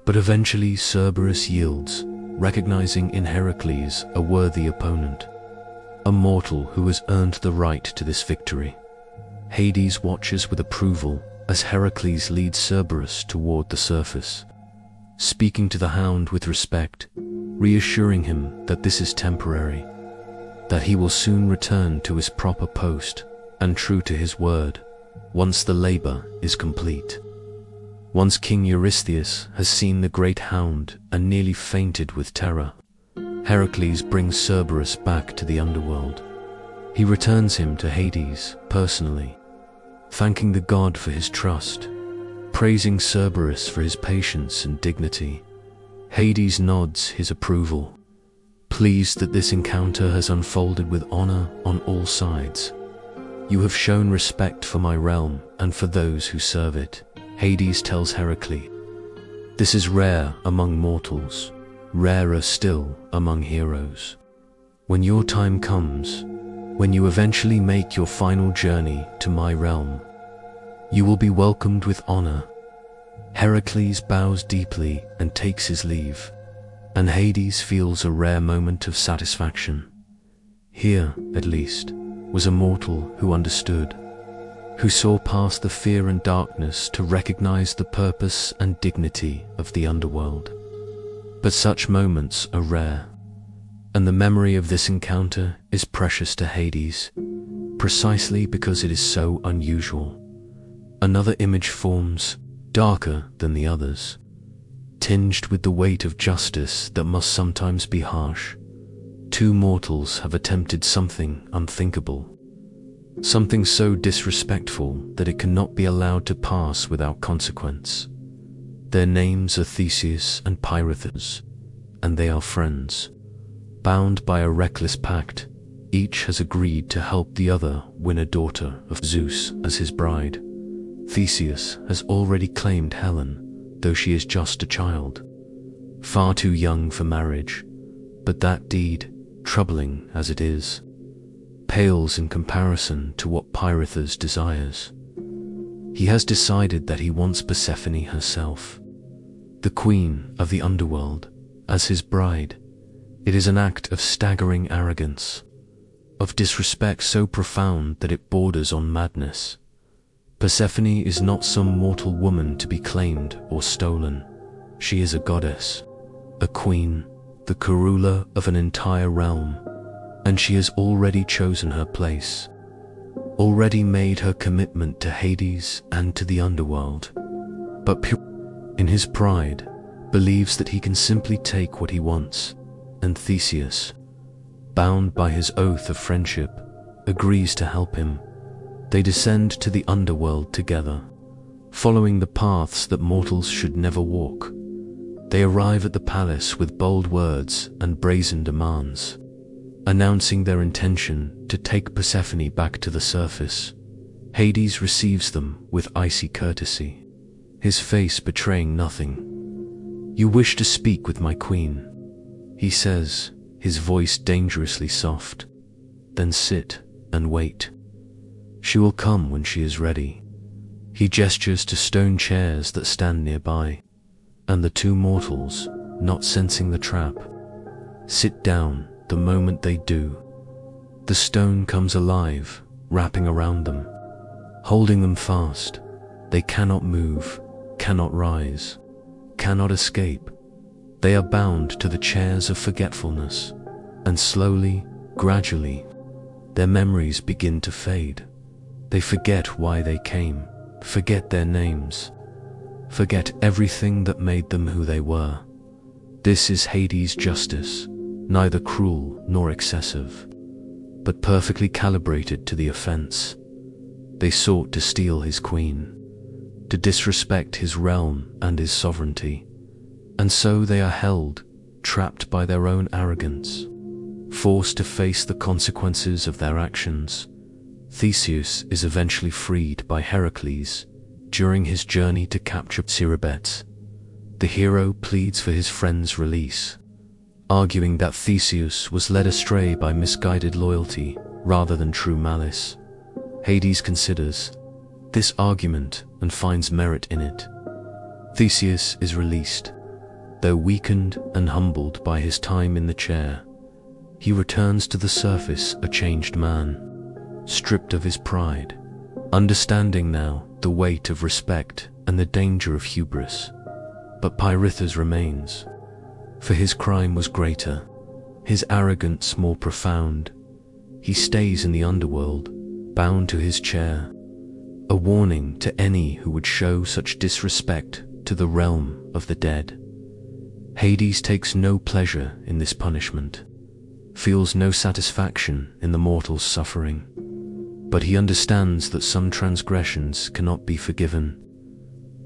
[SPEAKER 1] but eventually Cerberus yields, recognizing in Heracles a worthy opponent, a mortal who has earned the right to this victory. Hades watches with approval as Heracles leads Cerberus toward the surface, speaking to the hound with respect, reassuring him that this is temporary, that he will soon return to his proper post, and true to his word, once the labor is complete. Once King Eurystheus has seen the great hound and nearly fainted with terror, Heracles brings Cerberus back to the underworld. He returns him to Hades personally, thanking the god for his trust, praising Cerberus for his patience and dignity. Hades nods his approval, pleased that this encounter has unfolded with honor on all sides. You have shown respect for my realm and for those who serve it, Hades tells Heracles. This is rare among mortals, rarer still among heroes. When your time comes, when you eventually make your final journey to my realm, you will be welcomed with honor. Heracles bows deeply and takes his leave, and Hades feels a rare moment of satisfaction. Here, at least, was a mortal who understood, who saw past the fear and darkness to recognize the purpose and dignity of the underworld. But such moments are rare, and the memory of this encounter is precious to Hades, precisely because it is so unusual. Another image forms, darker than the others, tinged with the weight of justice that must sometimes be harsh. Two mortals have attempted something unthinkable, something so disrespectful that it cannot be allowed to pass without consequence. Their names are Theseus and Pirithous, and they are friends. Bound by a reckless pact, each has agreed to help the other win a daughter of Zeus as his bride. Theseus has already claimed Helen, though she is just a child, far too young for marriage, but that deed, troubling as it is, pales in comparison to what Pirithous desires. He has decided that he wants Persephone herself, the queen of the underworld, as his bride. It is an act of staggering arrogance, of disrespect so profound that it borders on madness. Persephone is not some mortal woman to be claimed or stolen. She is a goddess, a queen, the co-ruler of an entire realm, and she has already chosen her place, already made her commitment to Hades and to the underworld. But in his pride, believes that he can simply take what he wants, and Theseus, bound by his oath of friendship, agrees to help him. They descend to the underworld together, following the paths that mortals should never walk. They arrive at the palace with bold words and brazen demands, announcing their intention to take Persephone back to the surface. Hades receives them with icy courtesy, his face betraying nothing. "You wish to speak with my queen," he says, his voice dangerously soft. "Then sit and wait. She will come when she is ready." He gestures to stone chairs that stand nearby. and the two mortals, not sensing the trap, sit down. The moment they do, the stone comes alive, wrapping around them, holding them fast. They cannot move, cannot rise, cannot escape. They are bound to the chairs of forgetfulness, and slowly, gradually, their memories begin to fade. They forget why they came, forget their names, forget everything that made them who they were. This is Hades' justice, neither cruel nor excessive, but perfectly calibrated to the offense. They sought to steal his queen, to disrespect his realm and his sovereignty, and so they are held, trapped by their own arrogance, forced to face the consequences of their actions. Theseus is eventually freed by Heracles during his journey to capture Cerberus. The hero pleads for his friend's release, arguing that Theseus was led astray by misguided loyalty rather than true malice. Hades considers this argument and finds merit in it. Theseus is released. Though weakened and humbled by his time in the chair, he returns to the surface a changed man, stripped of his pride, understanding now the weight of respect and the danger of hubris. But Pirithous remains, for his crime was greater, his arrogance more profound. He stays in the underworld, bound to his chair, a warning to any who would show such disrespect to the realm of the dead. Hades takes no pleasure in this punishment, feels no satisfaction in the mortal's suffering, but he understands that some transgressions cannot be forgiven,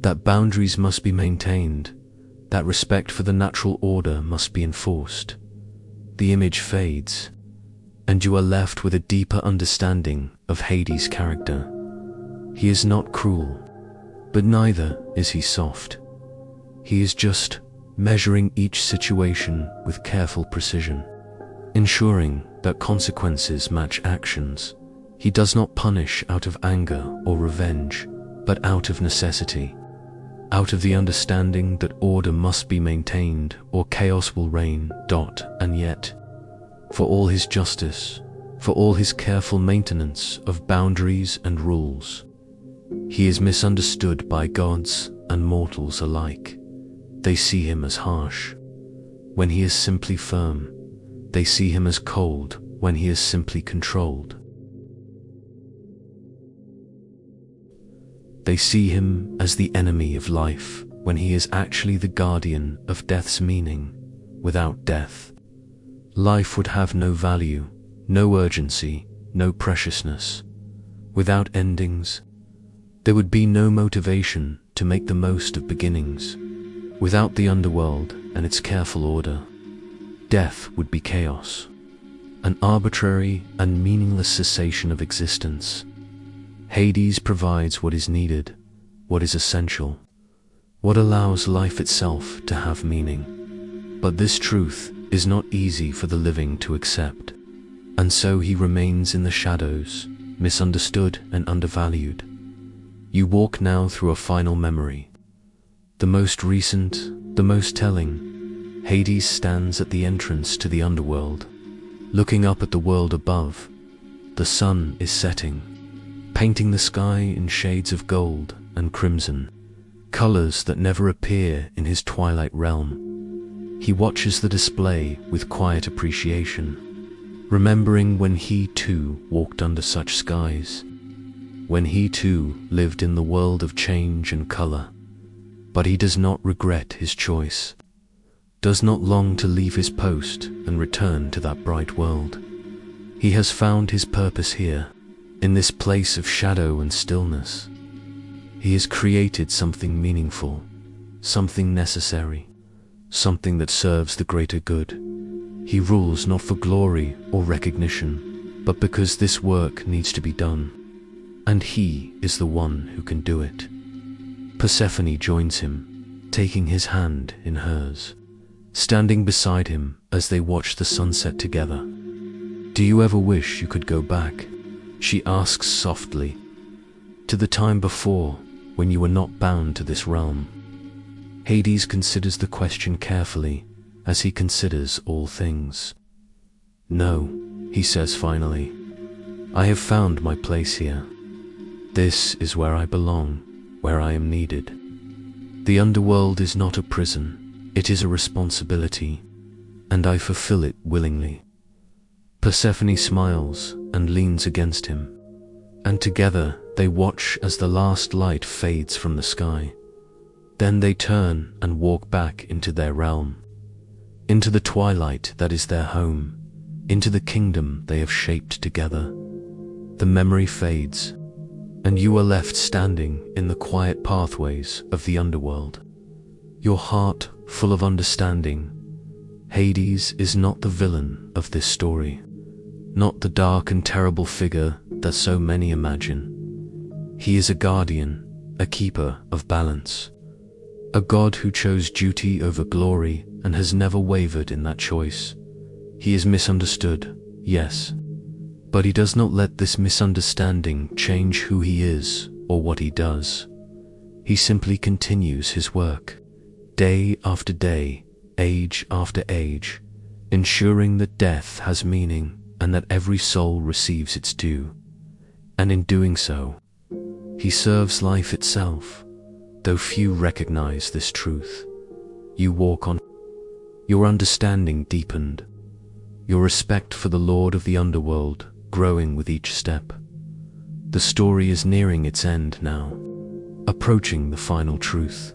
[SPEAKER 1] that boundaries must be maintained, that respect for the natural order must be enforced. The image fades, and you are left with a deeper understanding of Hades' character. He is not cruel, but neither is he soft. He is just measuring each situation with careful precision, ensuring that consequences match actions. He does not punish out of anger or revenge, but out of necessity, out of the understanding that order must be maintained or chaos will reign. And yet, for all his justice, for all his careful maintenance of boundaries and rules, he is misunderstood by gods and mortals alike. They see him as harsh when he is simply firm. They see him as cold when he is simply controlled. They see him as the enemy of life when he is actually the guardian of death's meaning. Without death, life would have no value, no urgency, no preciousness. Without endings, there would be no motivation to make the most of beginnings. Without the underworld and its careful order, death would be chaos, an arbitrary and meaningless cessation of existence. Hades provides what is needed, what is essential, what allows life itself to have meaning. But this truth is not easy for the living to accept, and so he remains in the shadows, misunderstood and undervalued. You walk now through a final memory, the most recent, the most telling. Hades stands at the entrance to the underworld, looking up at the world above. The sun is setting, painting the sky in shades of gold and crimson, colors that never appear in his twilight realm. He watches the display with quiet appreciation, remembering when he too walked under such skies, when he too lived in the world of change and color. But he does not regret his choice, does not long to leave his post and return to that bright world. He has found his purpose here, in this place of shadow and stillness. He has created something meaningful, something necessary, something that serves the greater good. He rules not for glory or recognition, but because this work needs to be done, and he is the one who can do it. Persephone joins him, taking his hand in hers, standing beside him as they watch the sunset together. "Do you ever wish you could go back?" she asks softly, "to the time before, when you were not bound to this realm?" Hades considers the question carefully, as he considers all things. "No," he says finally. "I have found my place here. This is where I belong, where I am needed. The underworld is not a prison, it is a responsibility, and I fulfill it willingly." Persephone smiles and leans against him, and together they watch as the last light fades from the sky. Then they turn and walk back into their realm, into the twilight that is their home, into the kingdom they have shaped together. The memory fades, and you are left standing in the quiet pathways of the underworld, your heart full of understanding. Hades is not the villain of this story, not the dark and terrible figure that so many imagine. He is a guardian, a keeper of balance, a god who chose duty over glory and has never wavered in that choice. He is misunderstood, yes, but he does not let this misunderstanding change who he is or what he does. He simply continues his work, day after day, age after age, ensuring that death has meaning and that every soul receives its due. And in doing so, he serves life itself, though few recognize this truth. You walk on. Your understanding deepened, your respect for the Lord of the Underworld growing with each step. The story is nearing its end now, approaching the final truth,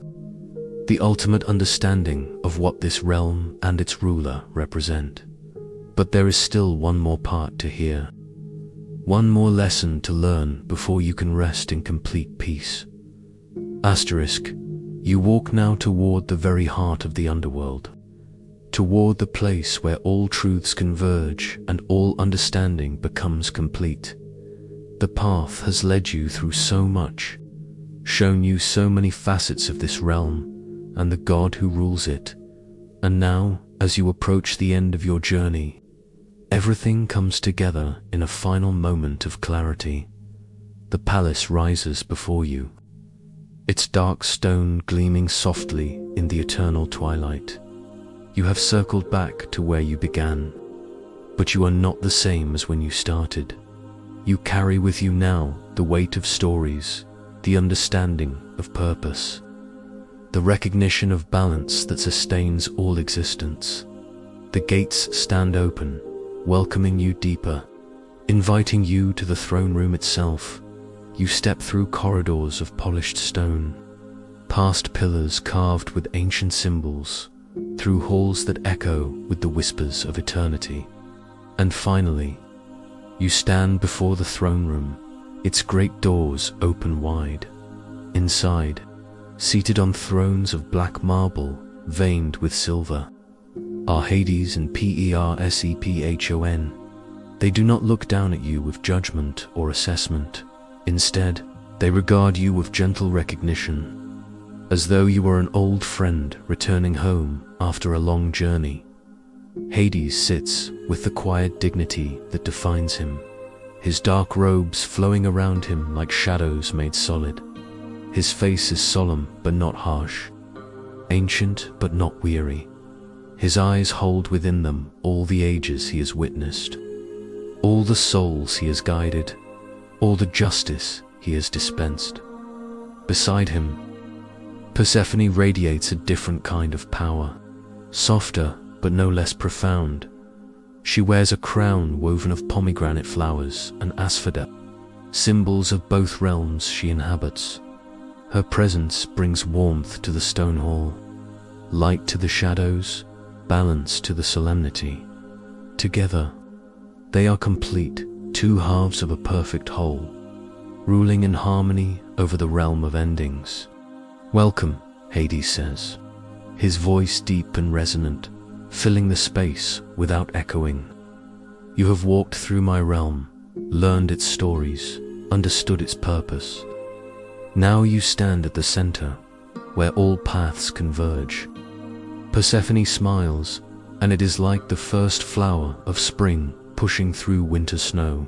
[SPEAKER 1] the ultimate understanding of what this realm and its ruler represent. But there is still one more part to hear, one more lesson to learn before you can rest in complete peace. Asterisk, you walk now toward the very heart of the underworld, toward the place where all truths converge and all understanding becomes complete. The path has led you through so much, shown you so many facets of this realm and the God who rules it. And now, as you approach the end of your journey, everything comes together in a final moment of clarity. The palace rises before you, its dark stone gleaming softly in the eternal twilight. You have circled back to where you began, but you are not the same as when you started. You carry with you now the weight of stories, the understanding of purpose, the recognition of balance that sustains all existence. The gates stand open, welcoming you deeper, inviting you to the throne room itself. You step through corridors of polished stone, past pillars carved with ancient symbols, through halls that echo with the whispers of eternity. And finally, you stand before the throne room, its great doors open wide. Inside, seated on thrones of black marble veined with silver, are Hades and Persephone. They do not look down at you with judgment or assessment. Instead, they regard you with gentle recognition, as though you were an old friend returning home after a long journey. Hades sits with the quiet dignity that defines him, his dark robes flowing around him like shadows made solid. His face is solemn but not harsh, ancient but not weary. His eyes hold within them all the ages he has witnessed, all the souls he has guided, all the justice he has dispensed. Beside him, Persephone radiates a different kind of power, softer but no less profound. She wears a crown woven of pomegranate flowers and asphodel, symbols of both realms she inhabits. Her presence brings warmth to the stone hall, light to the shadows, balance to the solemnity. Together, they are complete, two halves of a perfect whole, ruling in harmony over the realm of endings. "Welcome," Hades says, his voice deep and resonant, filling the space without echoing. "You have walked through my realm, learned its stories, understood its purpose. Now you stand at the center, where all paths converge." Persephone smiles, and it is like the first flower of spring pushing through winter snow.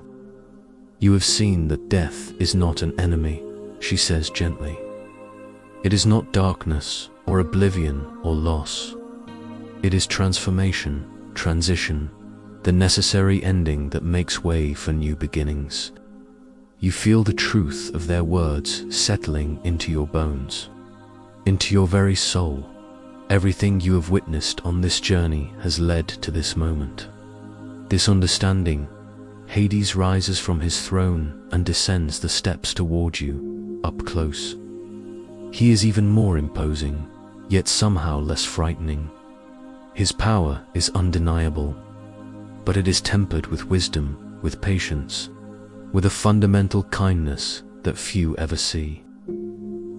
[SPEAKER 1] "You have seen that death is not an enemy," she says gently. It is not darkness or oblivion or loss. It is transformation, transition, the necessary ending that makes way for new beginnings. You feel the truth of their words settling into your bones, into your very soul. Everything you have witnessed on this journey has led to this moment. This understanding, Hades rises from his throne and descends the steps toward you, up close. He is even more imposing, yet somehow less frightening. His power is undeniable, but it is tempered with wisdom, with patience, with a fundamental kindness that few ever see.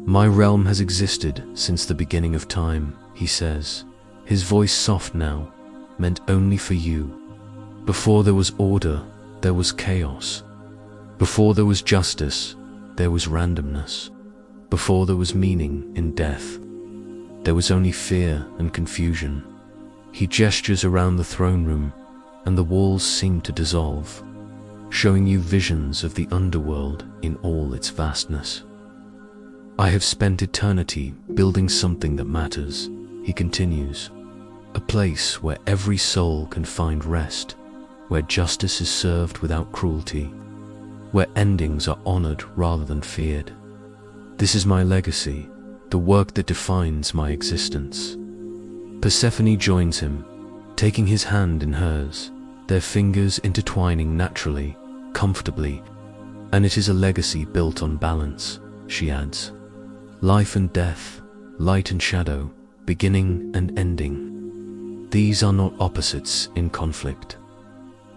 [SPEAKER 1] My realm has existed since the beginning of time, he says, his voice soft now, meant only for you. Before there was order, there was chaos. Before there was justice, there was randomness. Before there was meaning in death, there was only fear and confusion. He gestures around the throne room, and the walls seem to dissolve, showing you visions of the underworld in all its vastness. I have spent eternity building something that matters, he continues, a place where every soul can find rest, where justice is served without cruelty, where endings are honored rather than feared. This is my legacy, the work that defines my existence. Persephone joins him, taking his hand in hers, their fingers intertwining naturally, comfortably, and it is a legacy built on balance, she adds. Life and death, light and shadow, beginning and ending. These are not opposites in conflict,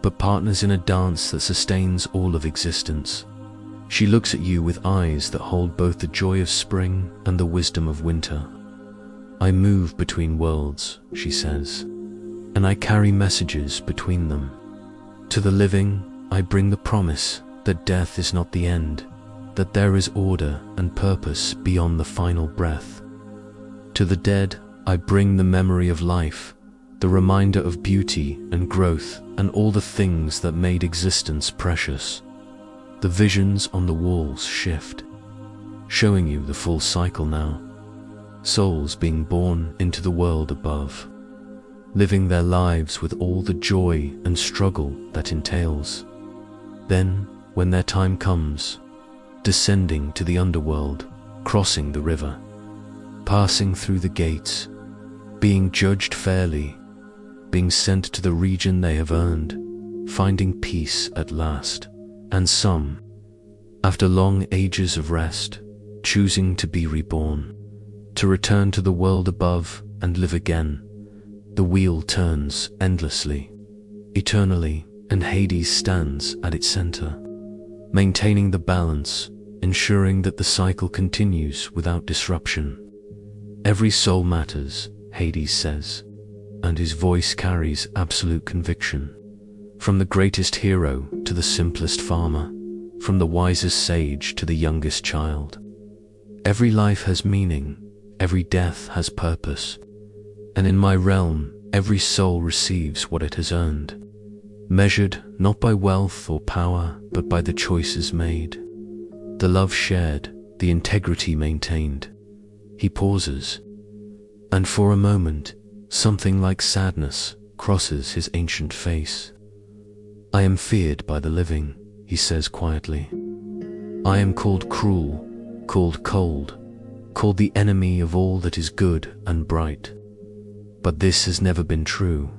[SPEAKER 1] but partners in a dance that sustains all of existence. She looks at you with eyes that hold both the joy of spring and the wisdom of winter. I move between worlds, she says, and I carry messages between them. To the living, I bring the promise that death is not the end, that there is order and purpose beyond the final breath. To the dead, I bring the memory of life, the reminder of beauty and growth and all the things that made existence precious. The visions on the walls shift, showing you the full cycle now. Souls being born into the world above, living their lives with all the joy and struggle that entails. Then, when their time comes, descending to the underworld, crossing the river, passing through the gates, being judged fairly, being sent to the region they have earned, finding peace at last. And some, after long ages of rest, choosing to be reborn, to return to the world above and live again. The wheel turns endlessly, eternally, and Hades stands at its center, maintaining the balance, ensuring that the cycle continues without disruption. Every soul matters, Hades says, and his voice carries absolute conviction. From the greatest hero to the simplest farmer, from the wisest sage to the youngest child. Every life has meaning, every death has purpose, and in my realm, every soul receives what it has earned, measured not by wealth or power, but by the choices made, the love shared, the integrity maintained. He pauses, and for a moment, something like sadness crosses his ancient face. I am feared by the living, he says quietly. I am called cruel, called cold, called the enemy of all that is good and bright. But this has never been true.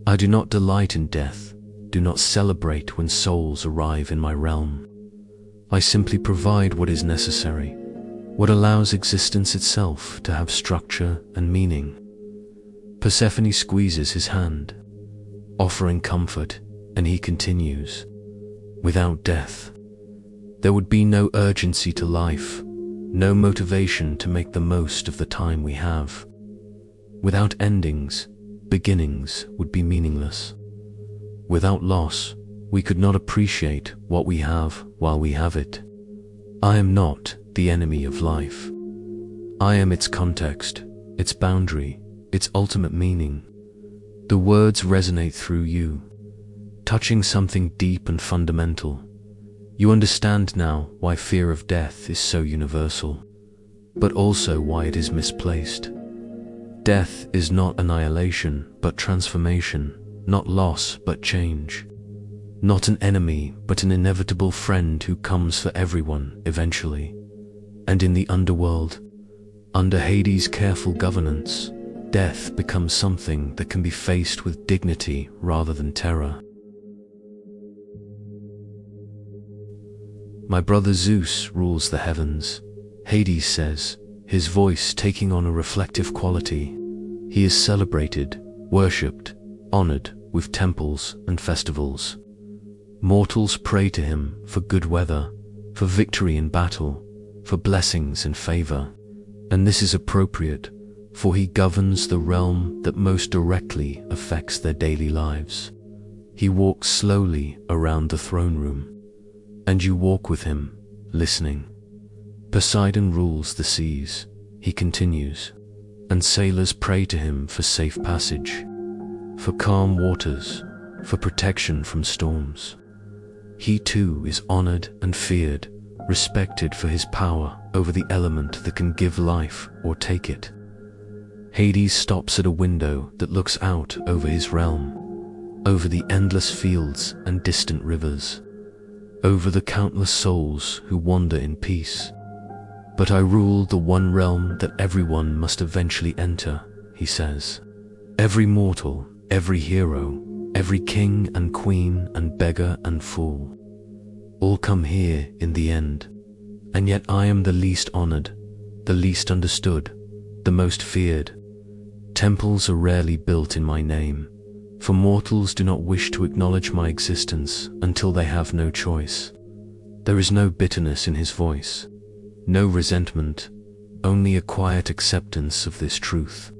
[SPEAKER 1] I do not delight in death, do not celebrate when souls arrive in my realm. I simply provide what is necessary, what allows existence itself to have structure and meaning. Persephone squeezes his hand, offering comfort, and he continues, without death, there would be no urgency to life, no motivation to make the most of the time we have. Without endings, beginnings would be meaningless. Without loss, we could not appreciate what we have while we have it. I am not the enemy of life. I am its context, its boundary, its ultimate meaning. The words resonate through you, touching something deep and fundamental. You understand now why fear of death is so universal. but also why it is misplaced. Death is not annihilation, but transformation, not loss, but change. Not an enemy, but an inevitable friend who comes for everyone eventually. And in the underworld, under Hades' careful governance, death becomes something that can be faced with dignity rather than terror. My brother Zeus rules the heavens, Hades says, his voice taking on a reflective quality. He is celebrated, worshipped, honored with temples and festivals. Mortals pray to him for good weather, for victory in battle, for blessings and favor. And this is appropriate, for he governs the realm that most directly affects their daily lives. He walks slowly around the throne room, and you walk with him, listening. Poseidon rules the seas, he continues, and sailors pray to him for safe passage, for calm waters, for protection from storms. He too is honored and feared, respected for his power over the element that can give life or take it. Hades stops at a window that looks out over his realm, over the endless fields and distant rivers, over the countless souls who wander in peace. But I rule the one realm that everyone must eventually enter, he says. Every mortal, every hero, every king and queen and beggar and fool, all come here in the end. And yet I am the least honored, the least understood, the most feared. Temples are rarely built in my name, for mortals do not wish to acknowledge my existence until they have no choice. There is no bitterness in his voice, no resentment, only a quiet acceptance of this truth.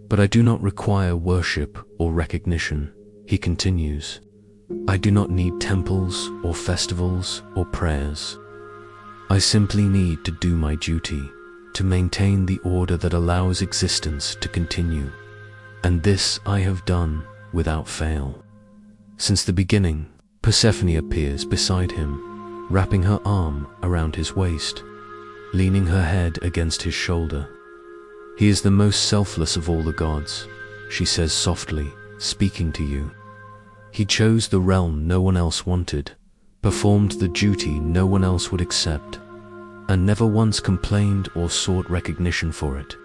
[SPEAKER 1] But I do not require worship or recognition, he continues. I do not need temples or festivals or prayers. I simply need to do my duty, to maintain the order that allows existence to continue. And this I have done without fail. Since the beginning, Persephone appears beside him, wrapping her arm around his waist, leaning her head against his shoulder. He is the most selfless of all the gods, she says softly, speaking to you. He chose the realm no one else wanted, performed the duty no one else would accept, and never once complained or sought recognition for it.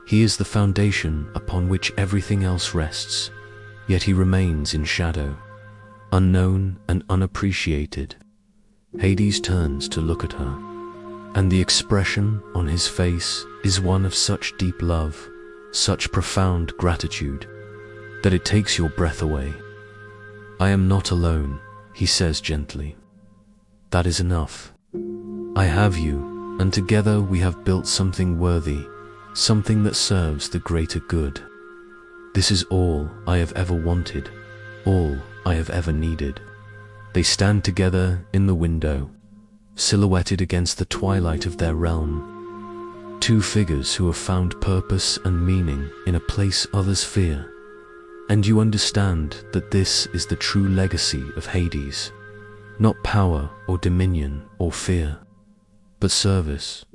[SPEAKER 1] He is the foundation upon which everything else rests, yet he remains in shadow, unknown and unappreciated. Hades turns to look at her, and the expression on his face is one of such deep love, such profound gratitude, that it takes your breath away. I am not alone, he says gently. That is enough. I have you, and together we have built something worthy, something that serves the greater good. This is all I have ever wanted, all I have ever needed. They stand together in the window, silhouetted against the twilight of their realm. Two figures who have found purpose and meaning in a place others fear. And you understand that this is the true legacy of Hades, not power or dominion or fear, but service.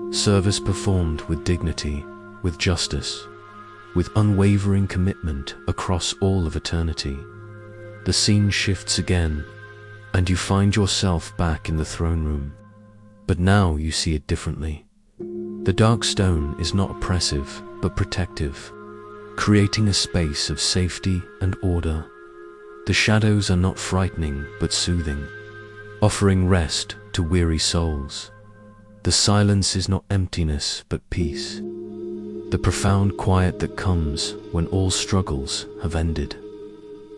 [SPEAKER 1] Service performed with dignity, with justice, with unwavering commitment across all of eternity. The scene shifts again, and you find yourself back in the throne room. But now you see it differently. The dark stone is not oppressive, but protective, creating a space of safety and order. The shadows are not frightening, but soothing, offering rest to weary souls. The silence is not emptiness, but peace, the profound quiet that comes when all struggles have ended.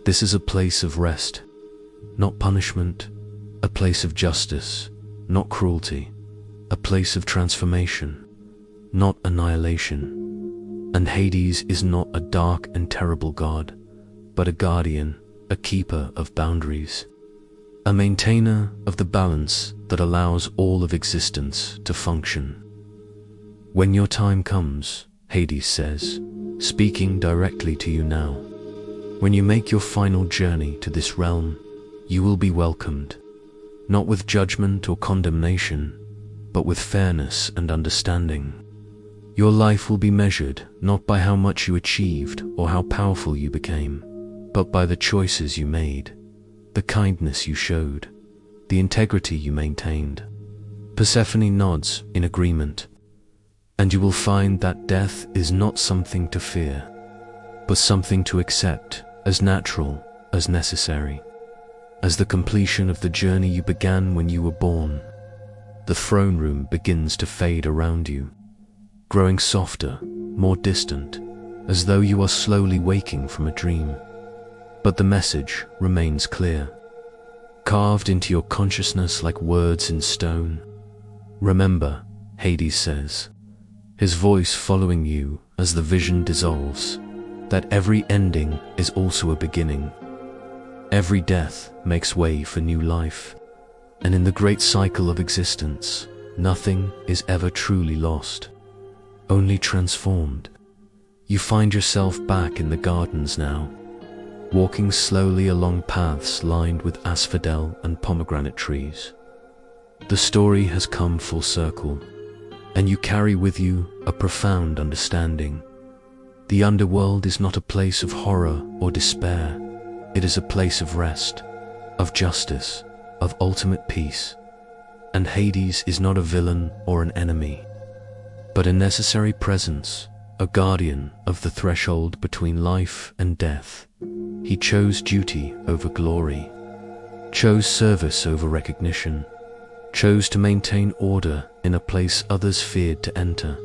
[SPEAKER 1] This is a place of rest, not punishment, a place of justice, not cruelty, a place of transformation, not annihilation. And Hades is not a dark and terrible god, but a guardian, a keeper of boundaries, a maintainer of the balance that allows all of existence to function. When your time comes, Hades says, speaking directly to you now, when you make your final journey to this realm, you will be welcomed, not with judgment or condemnation, but with fairness and understanding. Your life will be measured not by how much you achieved or how powerful you became, but by the choices you made, the kindness you showed, the integrity you maintained. Persephone nods in agreement, and you will find that death is not something to fear, but something to accept as natural as necessary. As the completion of the journey you began when you were born, the throne room begins to fade around you, growing softer, more distant, as though you are slowly waking from a dream. But the message remains clear, carved into your consciousness like words in stone. Remember, Hades says, his voice following you as the vision dissolves, that every ending is also a beginning. Every death makes way for new life, and in the great cycle of existence, nothing is ever truly lost, only transformed. You find yourself back in the gardens now, walking slowly along paths lined with asphodel and pomegranate trees. The story has come full circle, and you carry with you a profound understanding. The underworld is not a place of horror or despair. It is a place of rest, of justice, of ultimate peace. And Hades is not a villain or an enemy, but a necessary presence, a guardian of the threshold between life and death. He chose duty over glory, chose service over recognition, chose to maintain order in a place others feared to enter.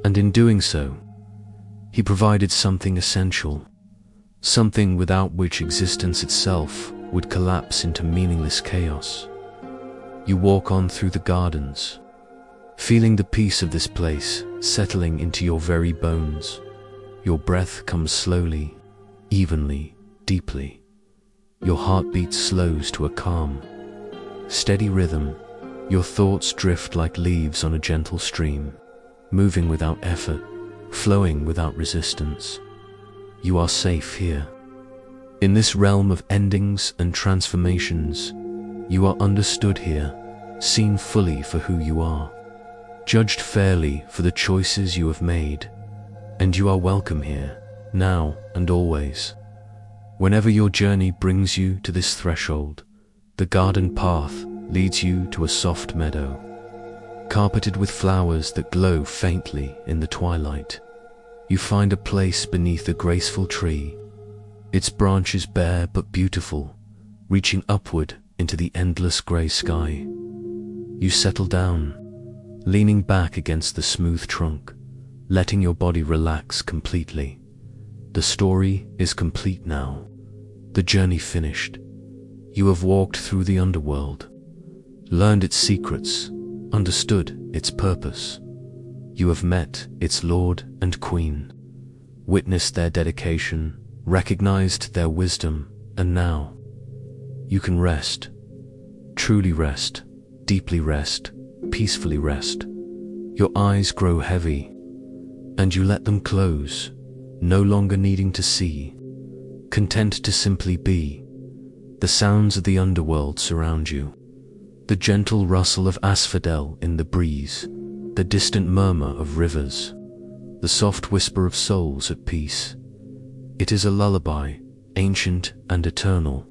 [SPEAKER 1] And in doing so, he provided something essential, something without which existence itself would collapse into meaningless chaos. You walk on through the gardens, feeling the peace of this place settling into your very bones. Your breath comes slowly, evenly, deeply. Your heartbeat slows to a calm, steady rhythm. Your thoughts drift like leaves on a gentle stream, moving without effort, flowing without resistance. You are safe here. In this realm of endings and transformations, you are understood here, seen fully for who you are, judged fairly for the choices you have made, and you are welcome here, now and always. Whenever your journey brings you to this threshold, the garden path leads you to a soft meadow, carpeted with flowers that glow faintly in the twilight. You find a place beneath a graceful tree, its branches bare but beautiful, reaching upward into the endless grey sky. You settle down, leaning back against the smooth trunk, letting your body relax completely. The story is complete now, the journey finished. You have walked through the underworld, learned its secrets, understood its purpose. You have met its lord and queen, witnessed their dedication, recognized their wisdom, and now you can rest, truly rest, deeply rest, peacefully rest. Your eyes grow heavy, and you let them close, no longer needing to see, content to simply be. The sounds of the underworld surround you, the gentle rustle of asphodel in the breeze, the distant murmur of rivers, the soft whisper of souls at peace. It is a lullaby, ancient and eternal,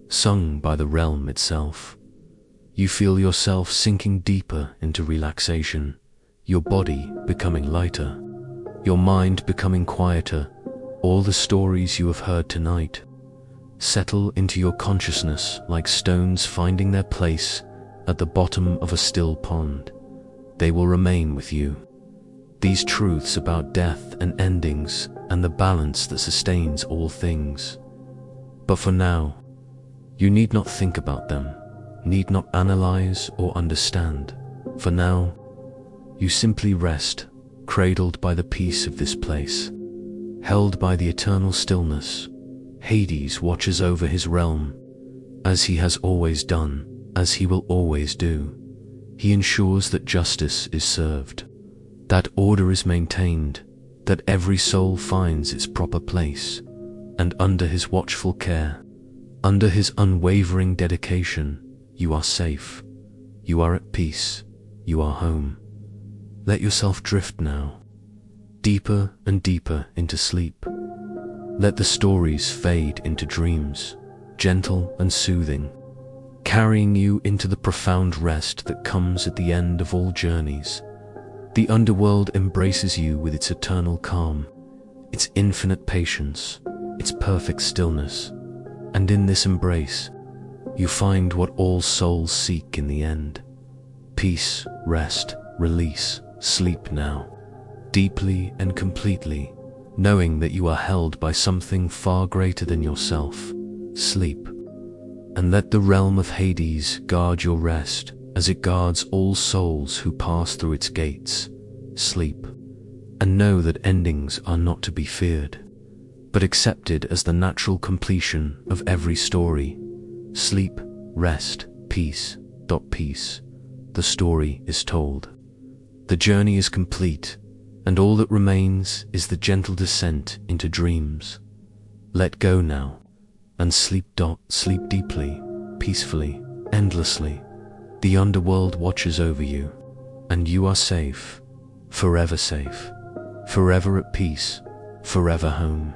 [SPEAKER 1] sung by the realm itself. You feel yourself sinking deeper into relaxation, your body becoming lighter, your mind becoming quieter. All the stories you have heard tonight settle into your consciousness like stones finding their place at the bottom of a still pond. They will remain with you. These truths about death and endings and the balance that sustains all things. But for now, you need not think about them, need not analyze or understand. For now, you simply rest, cradled by the peace of this place, held by the eternal stillness. Hades watches over his realm, as he has always done, as he will always do. He ensures that justice is served, that order is maintained, that every soul finds its proper place, and under his watchful care, under his unwavering dedication, you are safe, you are at peace, you are home. Let yourself drift now, deeper and deeper into sleep. Let the stories fade into dreams, gentle and soothing, carrying you into the profound rest that comes at the end of all journeys. The underworld embraces you with its eternal calm, its infinite patience, its perfect stillness, and in this embrace, you find what all souls seek in the end: peace, rest, release. Sleep now, deeply and completely, knowing that you are held by something far greater than yourself. Sleep, and let the realm of Hades guard your rest as it guards all souls who pass through its gates. Sleep, and know that endings are not to be feared, but accepted as the natural completion of every story. Sleep, rest, peace. Peace. The story is told. The journey is complete, and all that remains is the gentle descent into dreams. Let go now, and sleep. Sleep deeply, peacefully, endlessly. The underworld watches over you, and you are safe, forever at peace, forever home.